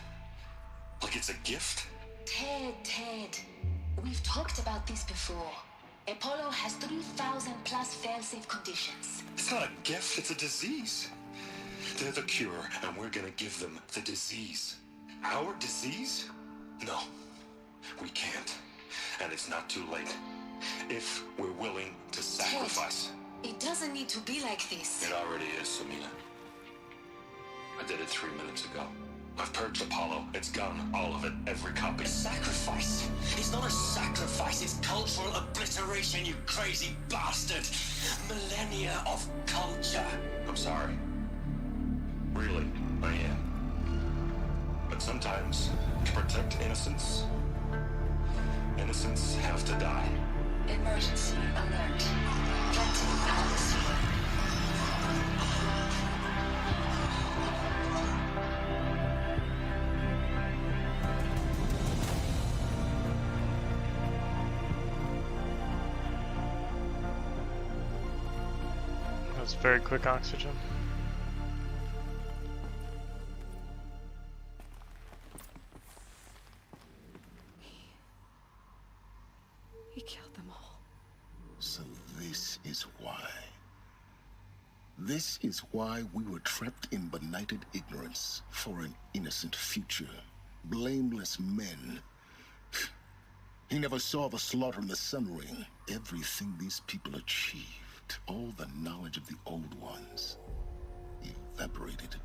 Like it's a gift? Ted. We've talked about this before. Apollo has 3,000 plus fail-safe conditions. It's not a gift, it's a disease. They're the cure, and we're gonna give them the disease. Our disease? No, we can't. And it's not too late. If we're willing to sacrifice. Ted, it doesn't need to be like this. It already is, Samina. I did it 3 minutes ago. I've purged Apollo. It's gone. All of it. Every copy. A sacrifice? It's not a sacrifice. It's cultural obliteration, you crazy bastard. Millennia of culture. I'm sorry. Really, I am. But sometimes, to protect innocence, innocents have to die. Emergency alert. Captain Alice. That's very quick oxygen. He killed them all. So this is why. This is why we were trapped in benighted ignorance for an innocent future. Blameless men. He never saw the slaughter in the Sun Ring. Everything these people achieved, all the knowledge of the old ones, evaporated.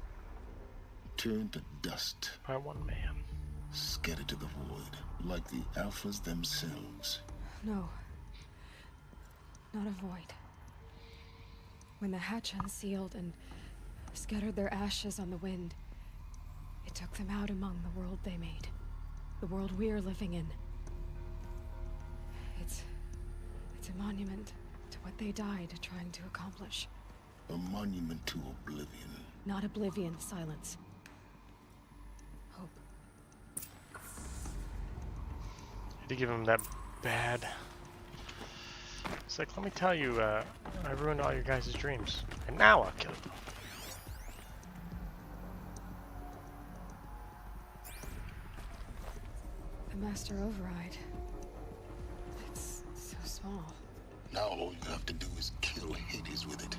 Turned to dust. By one man. Scattered to the void, like the Alphas themselves. No. Not a void. When the hatch unsealed and scattered their ashes on the wind, it took them out among the world they made. The world we're living in. It's a monument to what they died trying to accomplish. A monument to oblivion. Not oblivion, silence. Hope. Had to give him that bad. It's like, let me tell you, I ruined all your guys' dreams. And now I'll kill you. The Master Override. It's so small. Now all you have to do is kill Hades with it.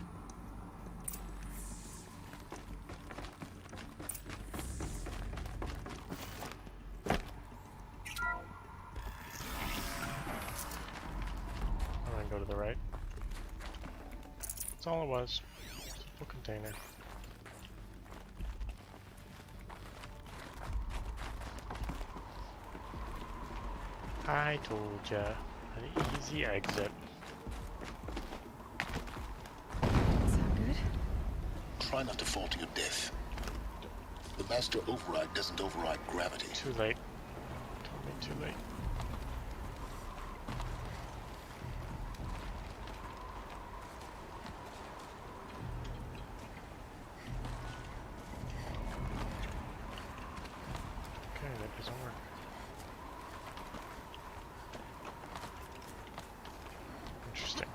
I'm gonna go to the right. That's all it was. Simple container. I told ya, an easy exit. Sound good? Try not to fall to your death. The Master Override doesn't override gravity. Too late. Told me too late. Okay, that doesn't work. Interesting.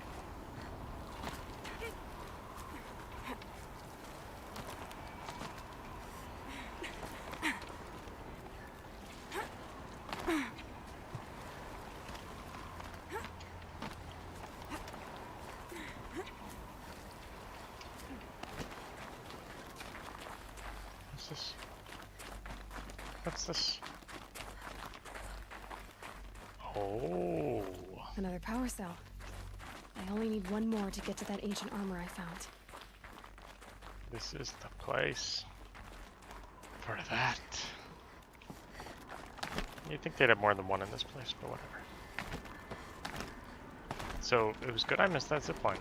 What's this? What's this? Oh. Another power cell. I only need one more to get to that ancient armor I found. This is the place for that. You'd think they'd have more than one in this place, but whatever. So, it was good I missed that zipline.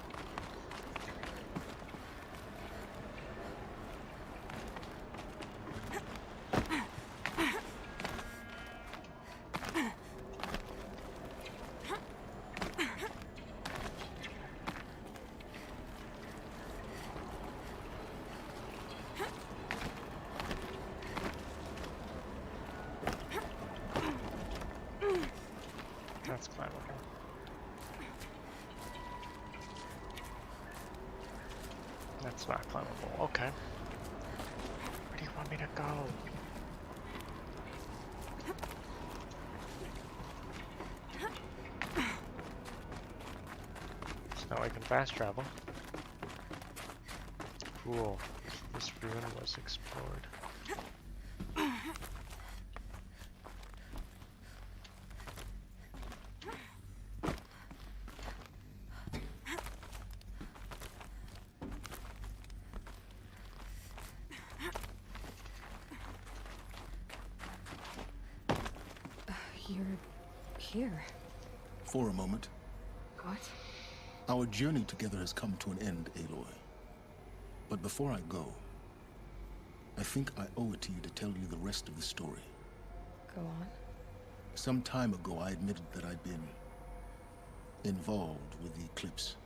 That's climbable. That's not climbable. Okay. Where do you want me to go? So now I can fast travel. Cool. This ruin was explored. You're here. For a moment. What? Our journey together has come to an end, Aloy. But before I go, I think I owe it to you to tell you the rest of the story. Go on. Some time ago, I admitted that I'd been involved with the Eclipse.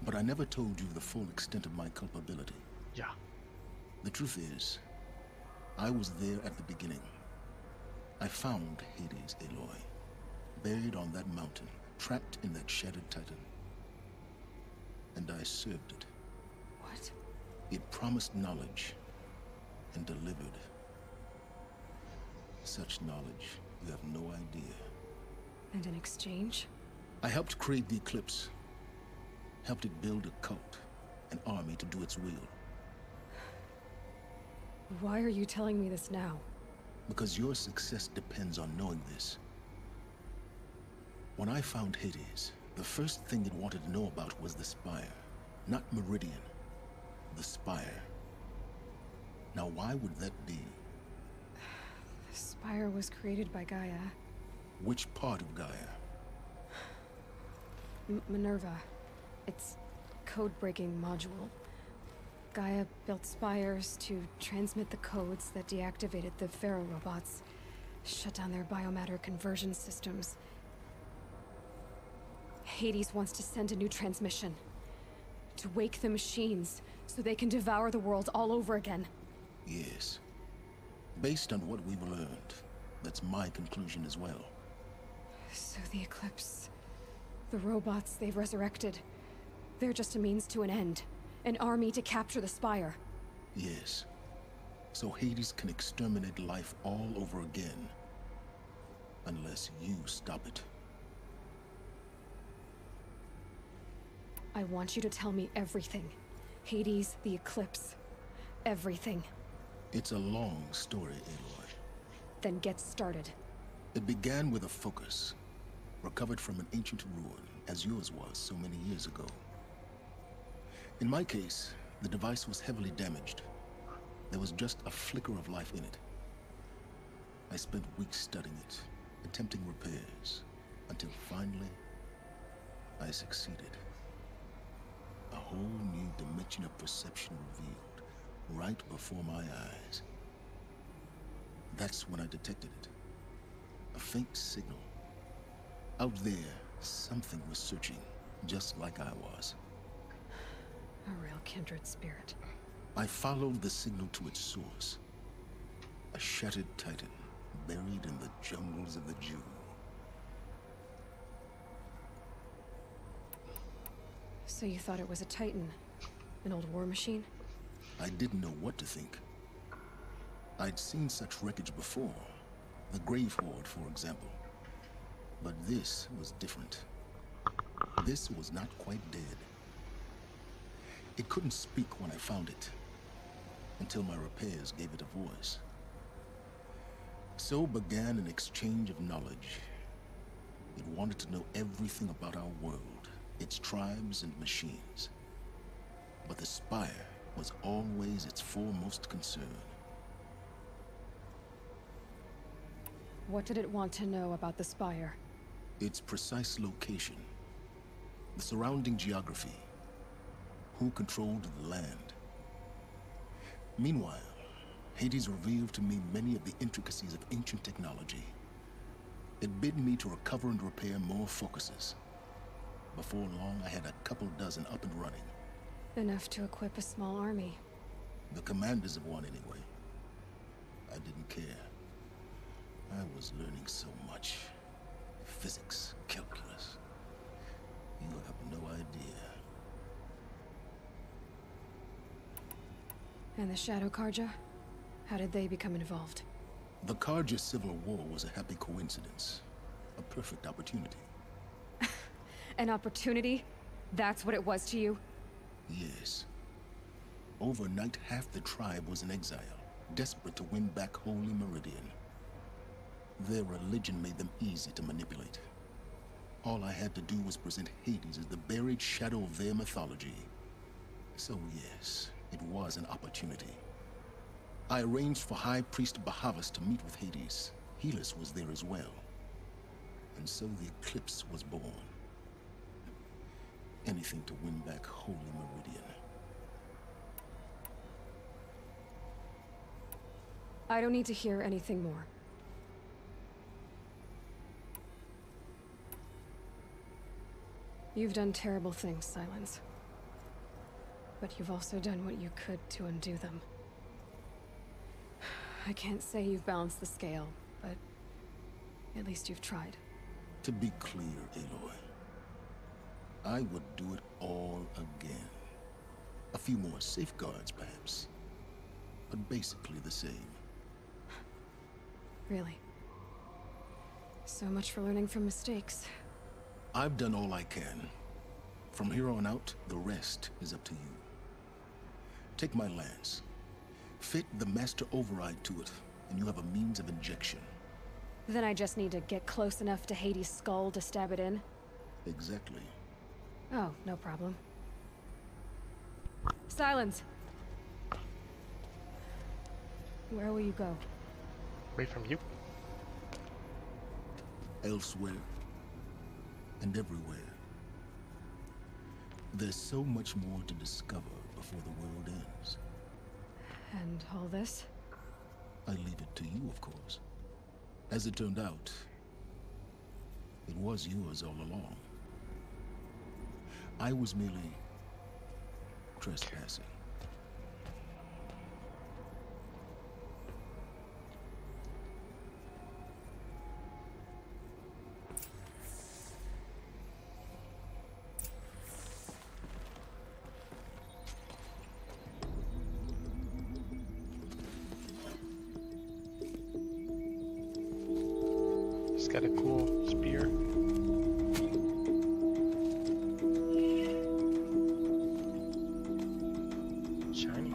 But I never told you the full extent of my culpability. Yeah. The truth is, I was there at the beginning. I found Hades, Aloy, buried on that mountain, trapped in that shattered titan. And I served it. What? It promised knowledge and delivered. Such knowledge, you have no idea. And in exchange? I helped create the Eclipse. Helped it build a cult, an army to do its will. Why are you telling me this now? Because your success depends on knowing this. When I found Hades, the first thing it wanted to know about was the Spire. Not Meridian. The Spire. Now why would that be? Spire was created by Gaia. Which part of Gaia? Minerva. It's code-breaking module. Gaia built spires to transmit the codes that deactivated the Pharaoh robots, shut down their biomatter conversion systems. Hades wants to send a new transmission. To wake the machines, so they can devour the world all over again. Yes. Based on what we've learned, that's my conclusion as well. So the Eclipse... the robots they've resurrected... they're just a means to an end. An army to capture the Spire. Yes. So Hades can exterminate life all over again. Unless you stop it. I want you to tell me everything. Hades, the Eclipse. Everything. It's a long story, Aloy. Then get started. It began with a focus, recovered from an ancient ruin, as yours was so many years ago. In my case, the device was heavily damaged. There was just a flicker of life in it. I spent weeks studying it, attempting repairs, until finally, I succeeded. A whole new dimension of perception revealed, right before my eyes. That's when I detected it. A faint signal. Out there, something was searching, just like I was. A real kindred spirit. I followed the signal to its source. A shattered titan, buried in the jungles of the Jew. So you thought it was a titan? An old war machine? I didn't know what to think. I'd seen such wreckage before. The Grave Horde, for example. But this was different. This was not quite dead. It couldn't speak when I found it, until my repairs gave it a voice. So began an exchange of knowledge. It wanted to know everything about our world, its tribes and machines. But the Spire was always its foremost concern. What did it want to know about the Spire? Its precise location, the surrounding geography, who controlled the land. Meanwhile, Hades revealed to me many of the intricacies of ancient technology. It bid me to recover and repair more focuses. Before long, I had a couple dozen up and running. Enough to equip a small army. The commanders of one, anyway. I didn't care. I was learning so much. Physics, calculus. You have no idea. And the Shadow Carja? How did they become involved? The Carja Civil War was a happy coincidence. A perfect opportunity. An opportunity? That's what it was to you? Yes. Overnight, half the tribe was in exile, desperate to win back Holy Meridian. Their religion made them easy to manipulate. All I had to do was present Hades as the buried shadow of their mythology. So yes, it was an opportunity. I arranged for High Priest Bahavas to meet with Hades. Helis was there as well. And so the Eclipse was born. Anything to win back Holy Meridian. I don't need to hear anything more. You've done terrible things, Silence. But you've also done what you could to undo them. I can't say you've balanced the scale, but at least you've tried. To be clear, Aloy, I would do it all again. A few more safeguards, perhaps, but basically the same. Really? So much for learning from mistakes. I've done all I can. From here on out, the rest is up to you. Take my lance. Fit the Master Override to it, and you have a means of injection. Then I just need to get close enough to Hades' skull to stab it in? Exactly. Oh, no problem. Silence! Where will you go? Away from you. Elsewhere and everywhere. There's so much more to discover before the world ends. And all this? I leave it to you, of course. As it turned out, it was yours all along. I was merely trespassing. He's got a cool spear. Shiny.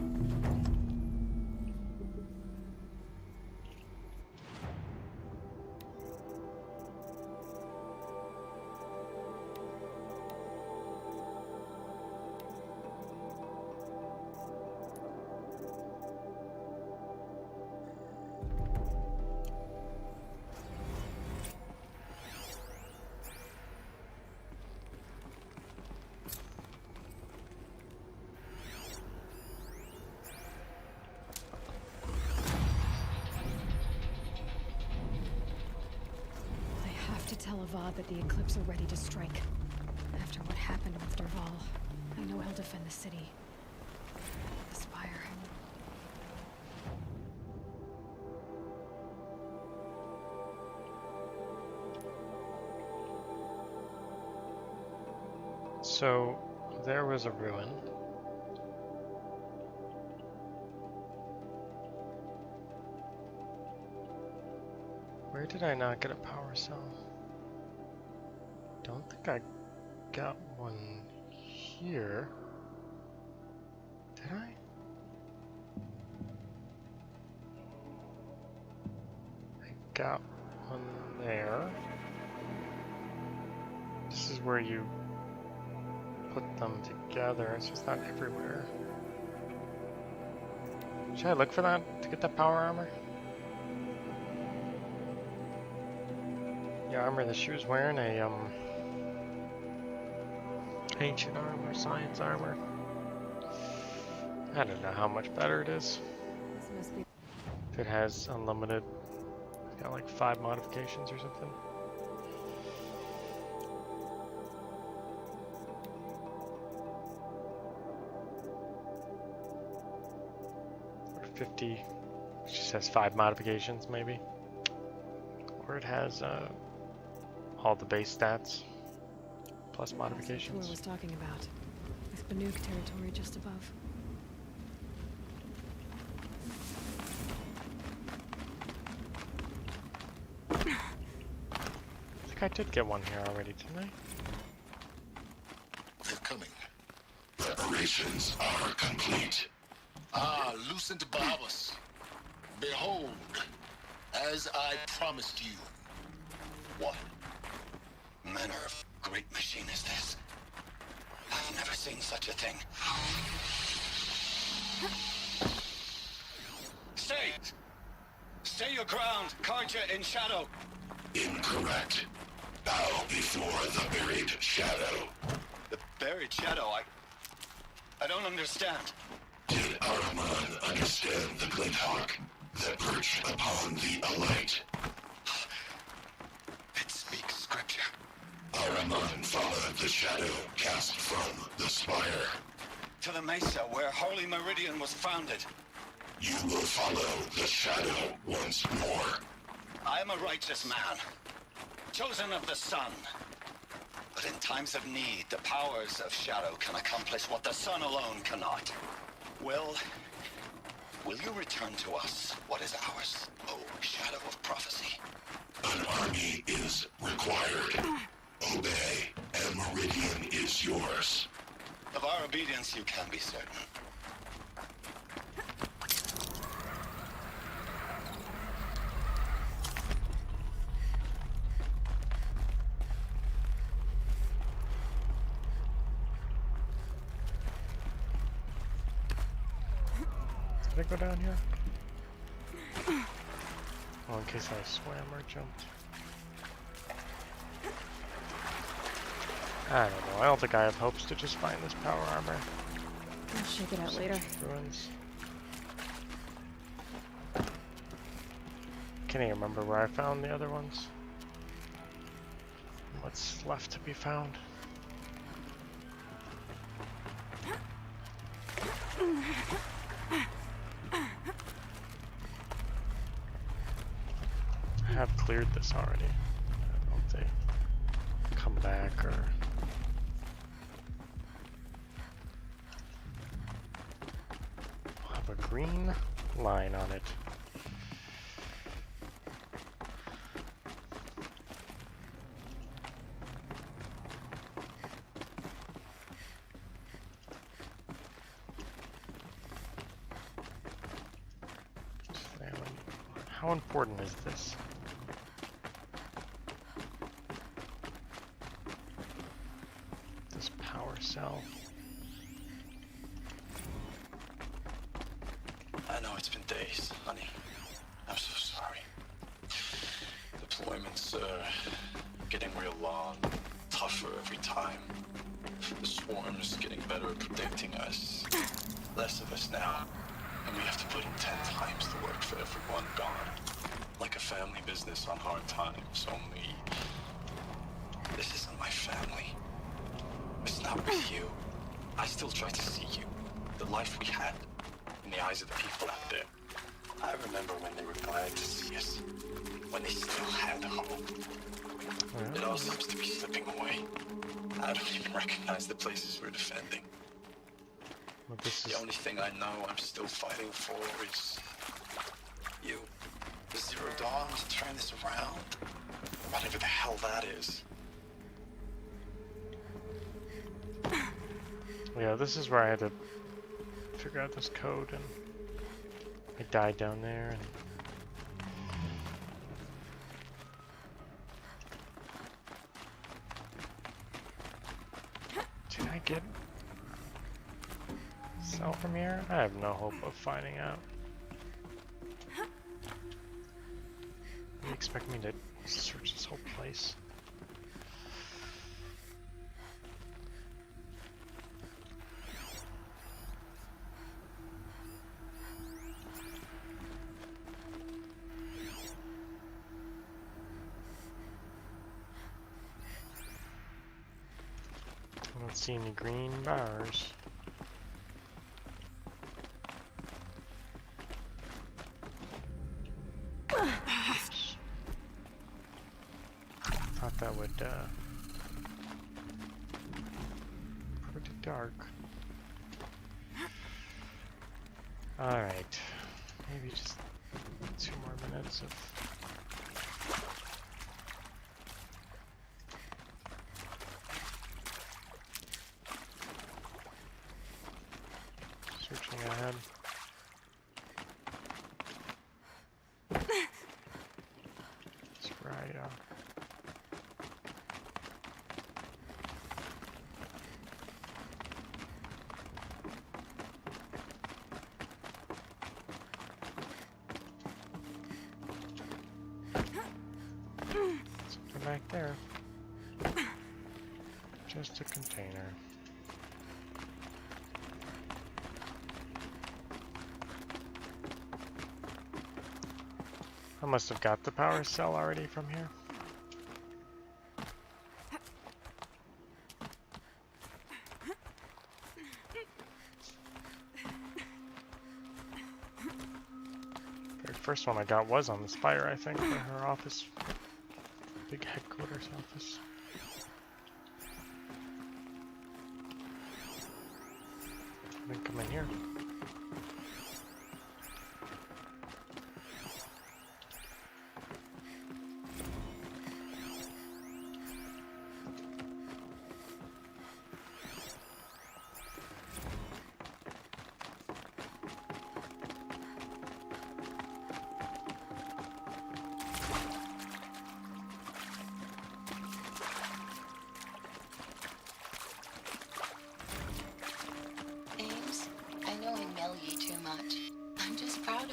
Tell Avad that the Eclipse are ready to strike. After what happened with Dervahl, I know he'll defend the city. The Spire. So, there was a ruin. Where did I not get a power cell? Don't think I got one here. Did I? I got one there. This is where you put them together. It's just not everywhere. Should I look for that to get that power armor? The armor that she was wearing, a ancient armor, science armor. I don't know how much better it is. This must be... If it has unlimited, it's got like 5 modifications or something. Or 50, it just has 5 modifications maybe. Or it has all the base stats. Plus modifications. That's what was talking about. With Banuk territory just above. I think I did get one here already, didn't I? They're coming. Preparations are complete. Ah, Lucent Barbus. Behold, as I promised you. What manner of great machine is this? I've never seen such a thing. Stay! Stay your ground, Carja in shadow. Incorrect. Bow before the buried shadow. The buried shadow, I don't understand. Did Ahriman understand the glint hawk that perched upon the alight? It speaks scripture. Ahriman followed the shadow cast from the spire. To the mesa where Holy Meridian was founded. You will follow the shadow once more. I am a righteous man, chosen of the sun. But in times of need, the powers of shadow can accomplish what the sun alone cannot. Will you return to us what is ours, O Shadow of Prophecy? An army is required. Obey, and Meridian is yours. Of our obedience you can be certain. Did I go down here? Well, in case I swam or jumped. I don't know. I don't think I have hopes to just find this power armor. I'll shake it out later. Ruins. Can't even remember where I found the other ones. What's left to be found? I have cleared this already. I don't think they come back or... We'll have a green line on it. How important is this? This power cell. I know it's been days, honey. I'm so sorry. Deployments are getting real long, tougher every time. The swarm's getting better at protecting us. Less of us now. And we have to put in 10 times the work for everyone gone. Like a family business on hard times, only... This isn't my family. It's not with you. I still try to see you. The life we had in the eyes of the people out there. I remember when they were glad to see us. When they still had hope. It all seems to be slipping away. I don't even recognize the places we're defending. Well, the only thing I know I'm still fighting for is you. The Zero Dawn to turn this around. Whatever the hell that is. Yeah, this is where I had to figure out this code, and I died down there. And did I get cell from here? I have no hope of finding out. You expect me to search this whole place? I don't see any green bars. Thought that would pretty dark. Alright, maybe just 2 more minutes of searching ahead. That's right. Something back there. Just a container. I must have got the power cell already from here. The first one I got was on the spire, I think, for her office. Big headquarters office. I didn't come in here.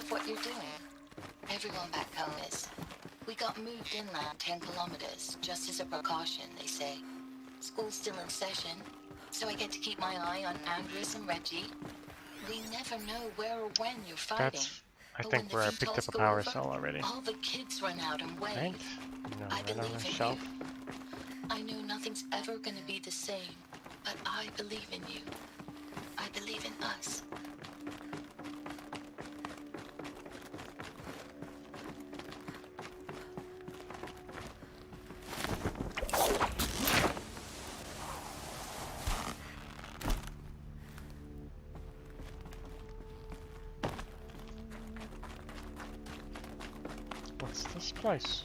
What you're doing. Everyone back home is. got moved inland 10 kilometers, just as a precaution, they say. School's still in session, so I get to keep my eye on Andres and Reggie. We never know where or when you're fighting. That's, I But think, when the where I picked VTOLs up a go power over, cell already. all the kids run out and wave. Thanks. No, I right believe on the in shelf. you. I know nothing's ever gonna be the same, but I believe in you. I believe in us. What's this place?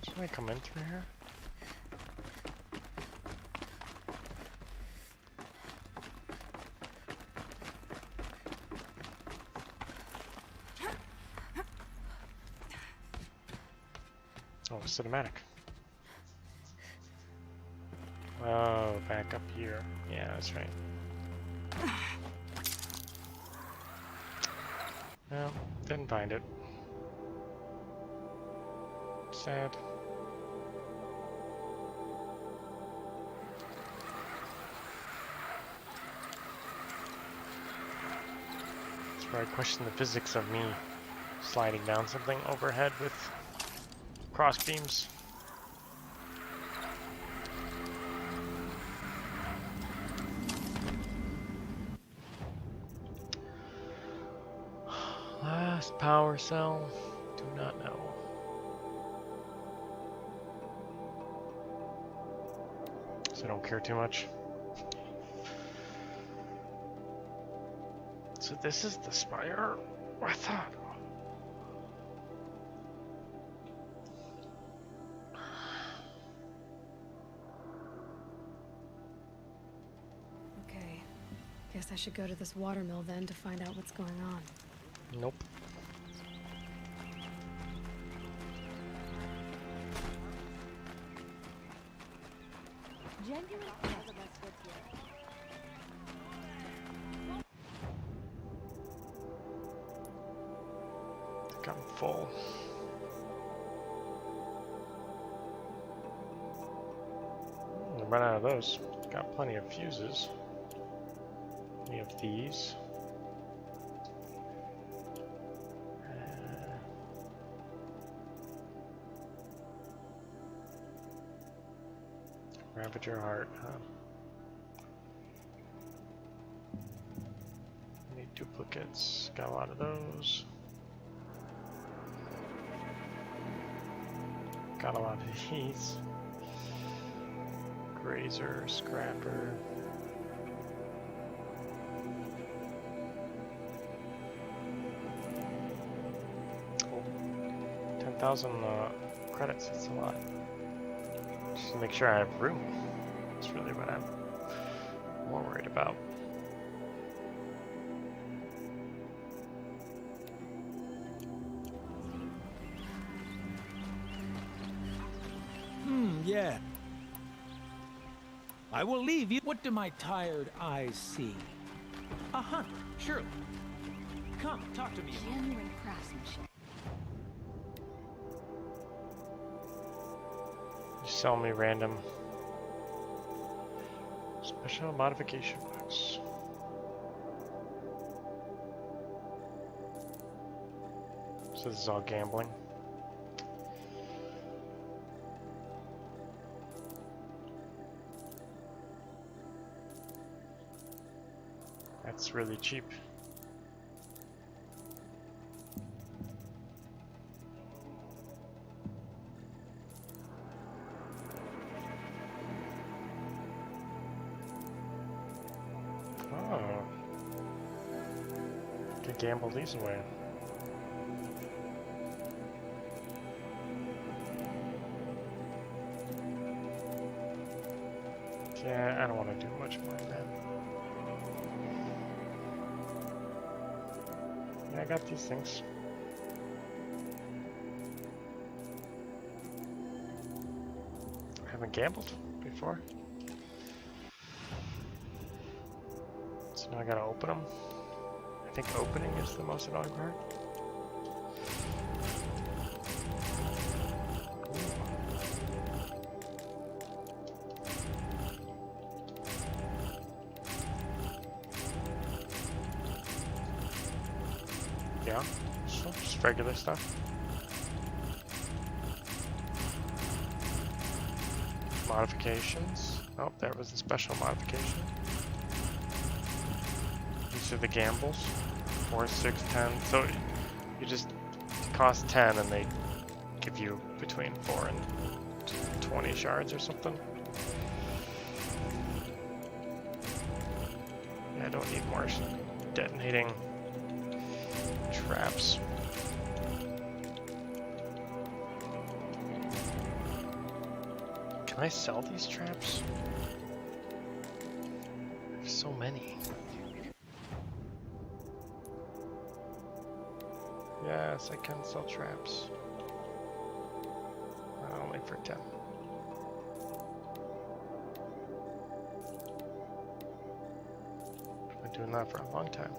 Can I come in through here? Oh, cinematic. Oh, back up here. Yeah, that's right. Well, didn't find it. Sad. That's where I question the physics of me sliding down something overhead with cross beams. Last power cell? Do not know. So I don't care too much. So this is the spire? I thought. Okay. Guess I should go to this watermill then to find out what's going on. Nope. I think I'm full. I ran out of those. Got plenty of fuses. Plenty of these. Ravager heart, huh? Need duplicates. Got a lot of those. Got a lot of these. Grazer, scrapper. Cool. 10,000 credits, that's a lot. Just to make sure I have room. That's really what I'm more worried about. Yeah. I will leave you. What do my tired eyes see? A hunter, surely. Come, talk to me. Genuine craftsmanship. You sell me random special modification books. So this is all gambling. That's really cheap. Oh. Could gamble these away. Yeah, I don't want to do much more than that. Yeah, I got these things. I haven't gambled before. So now I gotta open them. I think opening is the most annoying part. Yeah, so just regular stuff. Modifications. Oh, there was a special modification. These are the gambles. 4, 6, 10. So you just cost 10 and they give you between 4 and 20 shards or something. Yeah, I don't need more detonating traps. Can I sell these traps? There's so many. Yes, I can sell traps. Only for 10. I've been doing that for a long time.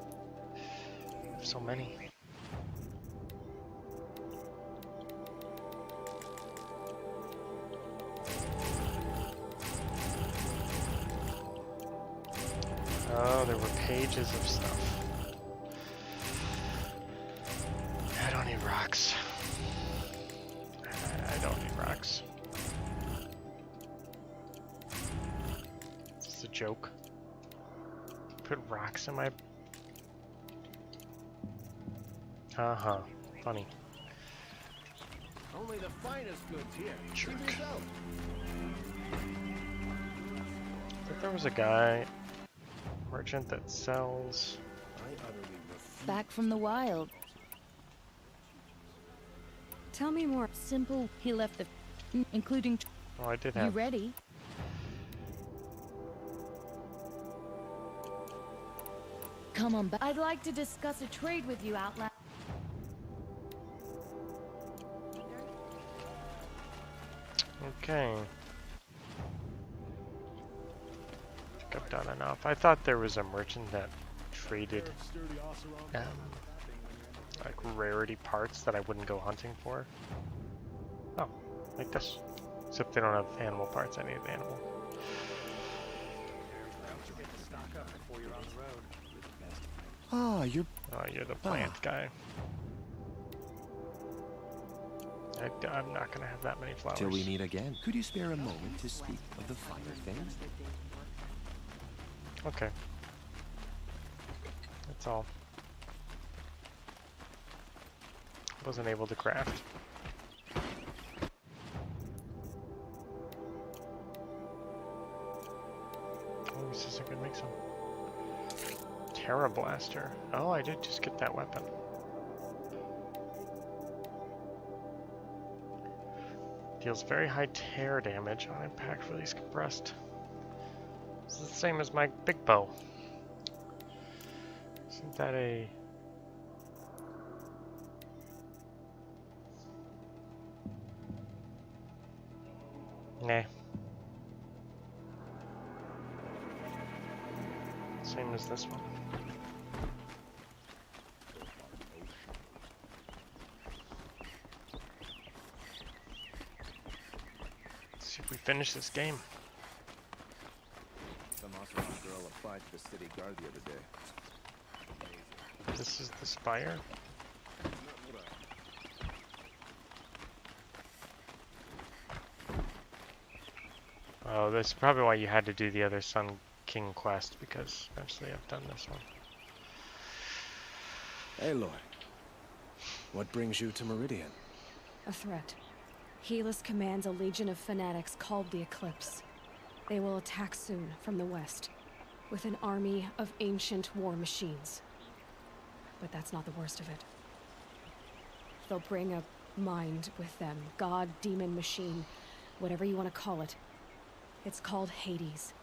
I have so many. Oh, there were pages of stuff. I don't need rocks. I don't need rocks. Is this a joke? Put rocks in my... Uh-huh. Funny. Only the finest goods here. Jerk. I thought there was a guy... merchant that sells... Back from the wild. Tell me more. Simple. He left the... including... Oh, I did have... You ready? Come on back. I'd like to discuss a trade with you, Outlander. Okay. I think I've done enough. I thought there was a merchant that traded like rarity parts that I wouldn't go hunting for. Oh, like this. Except they don't have animal parts. I need an animal. Ah, you're... Oh, you're the plant guy. I'm not gonna have that many flowers. Till we meet again. Could you spare a moment to speak of the finer things? Okay. That's all. Wasn't able to craft. Oh, this is a good make some. Terra Blaster. Oh, I did just get that weapon. Deals very high tear damage on impact, release compressed. This is the same as my big bow. Isn't that a... Nah. Same as this one. Let's see if we finish this game. Some Oseram girl applied to the city guard the other day. This is the spire. Oh, that's probably why you had to do the other Sun King quest, because eventually I've done this one. Aloy, what brings you to Meridian? A threat. Helis commands a legion of fanatics called the Eclipse. They will attack soon from the west, with an army of ancient war machines. But that's not the worst of it. They'll bring a mind with them. God, demon, machine, whatever you want to call it. It's called Hades.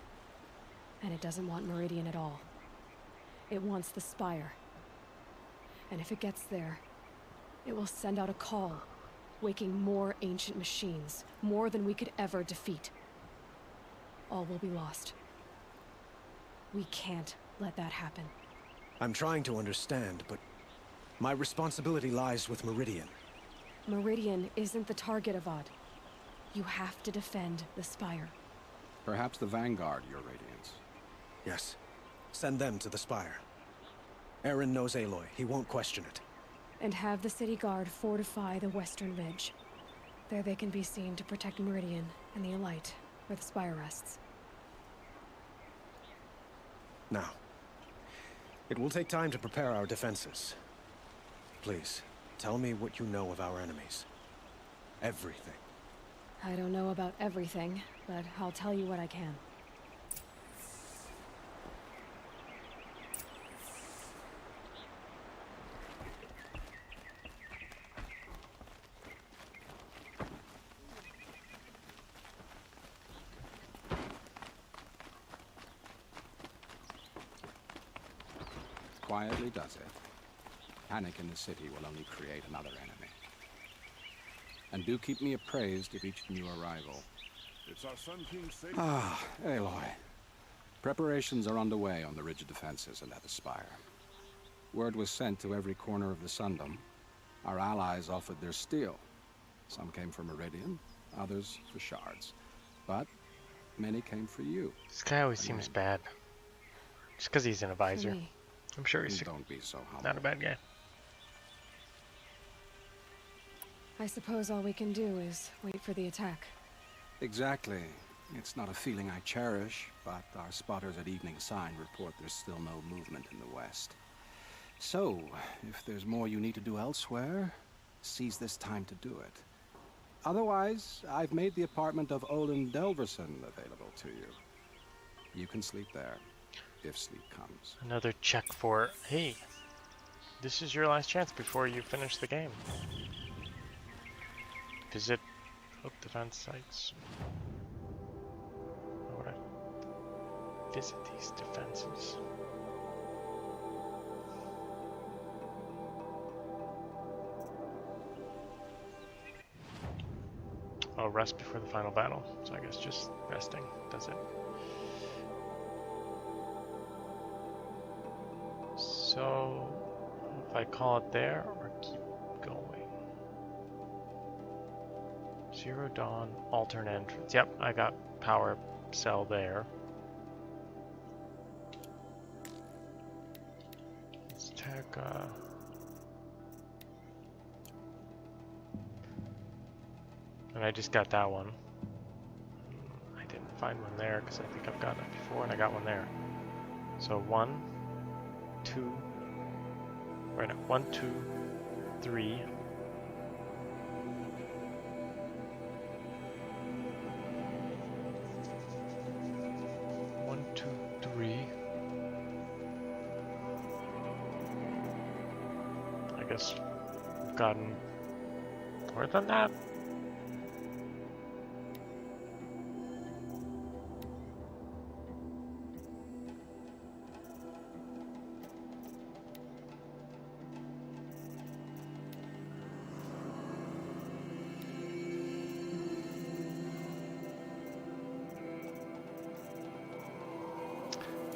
And it doesn't want Meridian at all. It wants the Spire. And if it gets there, it will send out a call, waking more ancient machines, more than we could ever defeat. All will be lost. We can't let that happen. I'm trying to understand, but my responsibility lies with Meridian. Meridian isn't the target, Avad. You have to defend the Spire. Perhaps the Vanguard, Your Radiance. Yes. Send them to the Spire. Eren knows Aloy. He won't question it. And have the City Guard fortify the Western Ridge. There they can be seen to protect Meridian and the Elite, where the Spire rests. Now, it will take time to prepare our defenses. Please, tell me what you know of our enemies. Everything. I don't know about everything, but I'll tell you what I can. Quietly does it. Panic in the city will only create another enemy. And do keep me appraised of each new arrival. It's our Sun King's safe. Ah, Aloy. Preparations are underway on the ridge defenses and at the Spire. Word was sent to every corner of the Sundom. Our allies offered their steel. Some came for Meridian, others for shards. But many came for you. This guy always seems bad. Just because he's an advisor. Me. I'm sure he's Don't be so humble. not a bad guy. I suppose all we can do is wait for the attack. Exactly. It's not a feeling I cherish, but our spotters at Evening Sign report there's still no movement in the west. So, if there's more you need to do elsewhere, seize this time to do it. Otherwise, I've made the apartment of Olin Delverson available to you. You can sleep there, if sleep comes. Another check for, hey, this is your last chance before you finish the game. Visit Oak defense sites. Why would I visit these defenses? Oh, rest before the final battle. So I guess just resting does it. So, if I call it there or keep going? Zero Dawn, alternate entrance. Yep, I got power cell there. Let's check, and I just got that one. I didn't find one there because I think I've gotten it before and I got one there. So 1, 2, right now, 1, 2, 3. I guess I've gotten more than that.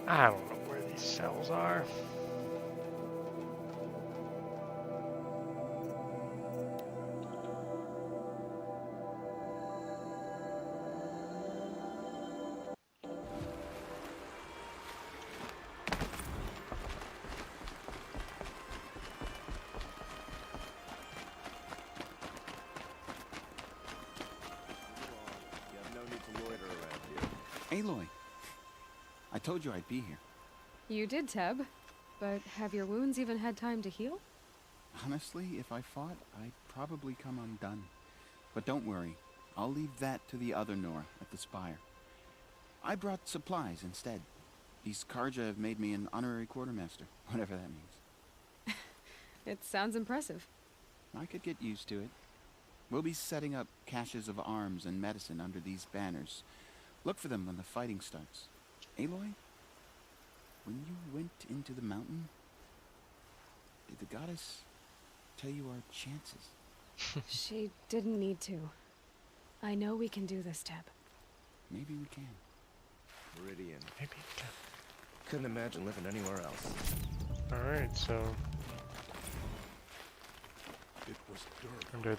I don't know where these cells are. Aloy, I told you I'd be here. You did, Teb. But have your wounds even had time to heal? Honestly, if I fought, I'd probably come undone. But don't worry, I'll leave that to the other Nora at the Spire. I brought supplies instead. These Karja have made me an honorary quartermaster, whatever that means. It sounds impressive. I could get used to it. We'll be setting up caches of arms and medicine under these banners. Look for them when the fighting starts. Aloy, when you went into the mountain, did the goddess tell you our chances? She didn't need to. I know we can do this, Teb. Maybe we can. Meridian. Maybe we can. Couldn't imagine living anywhere else. Alright, so It was dirt. under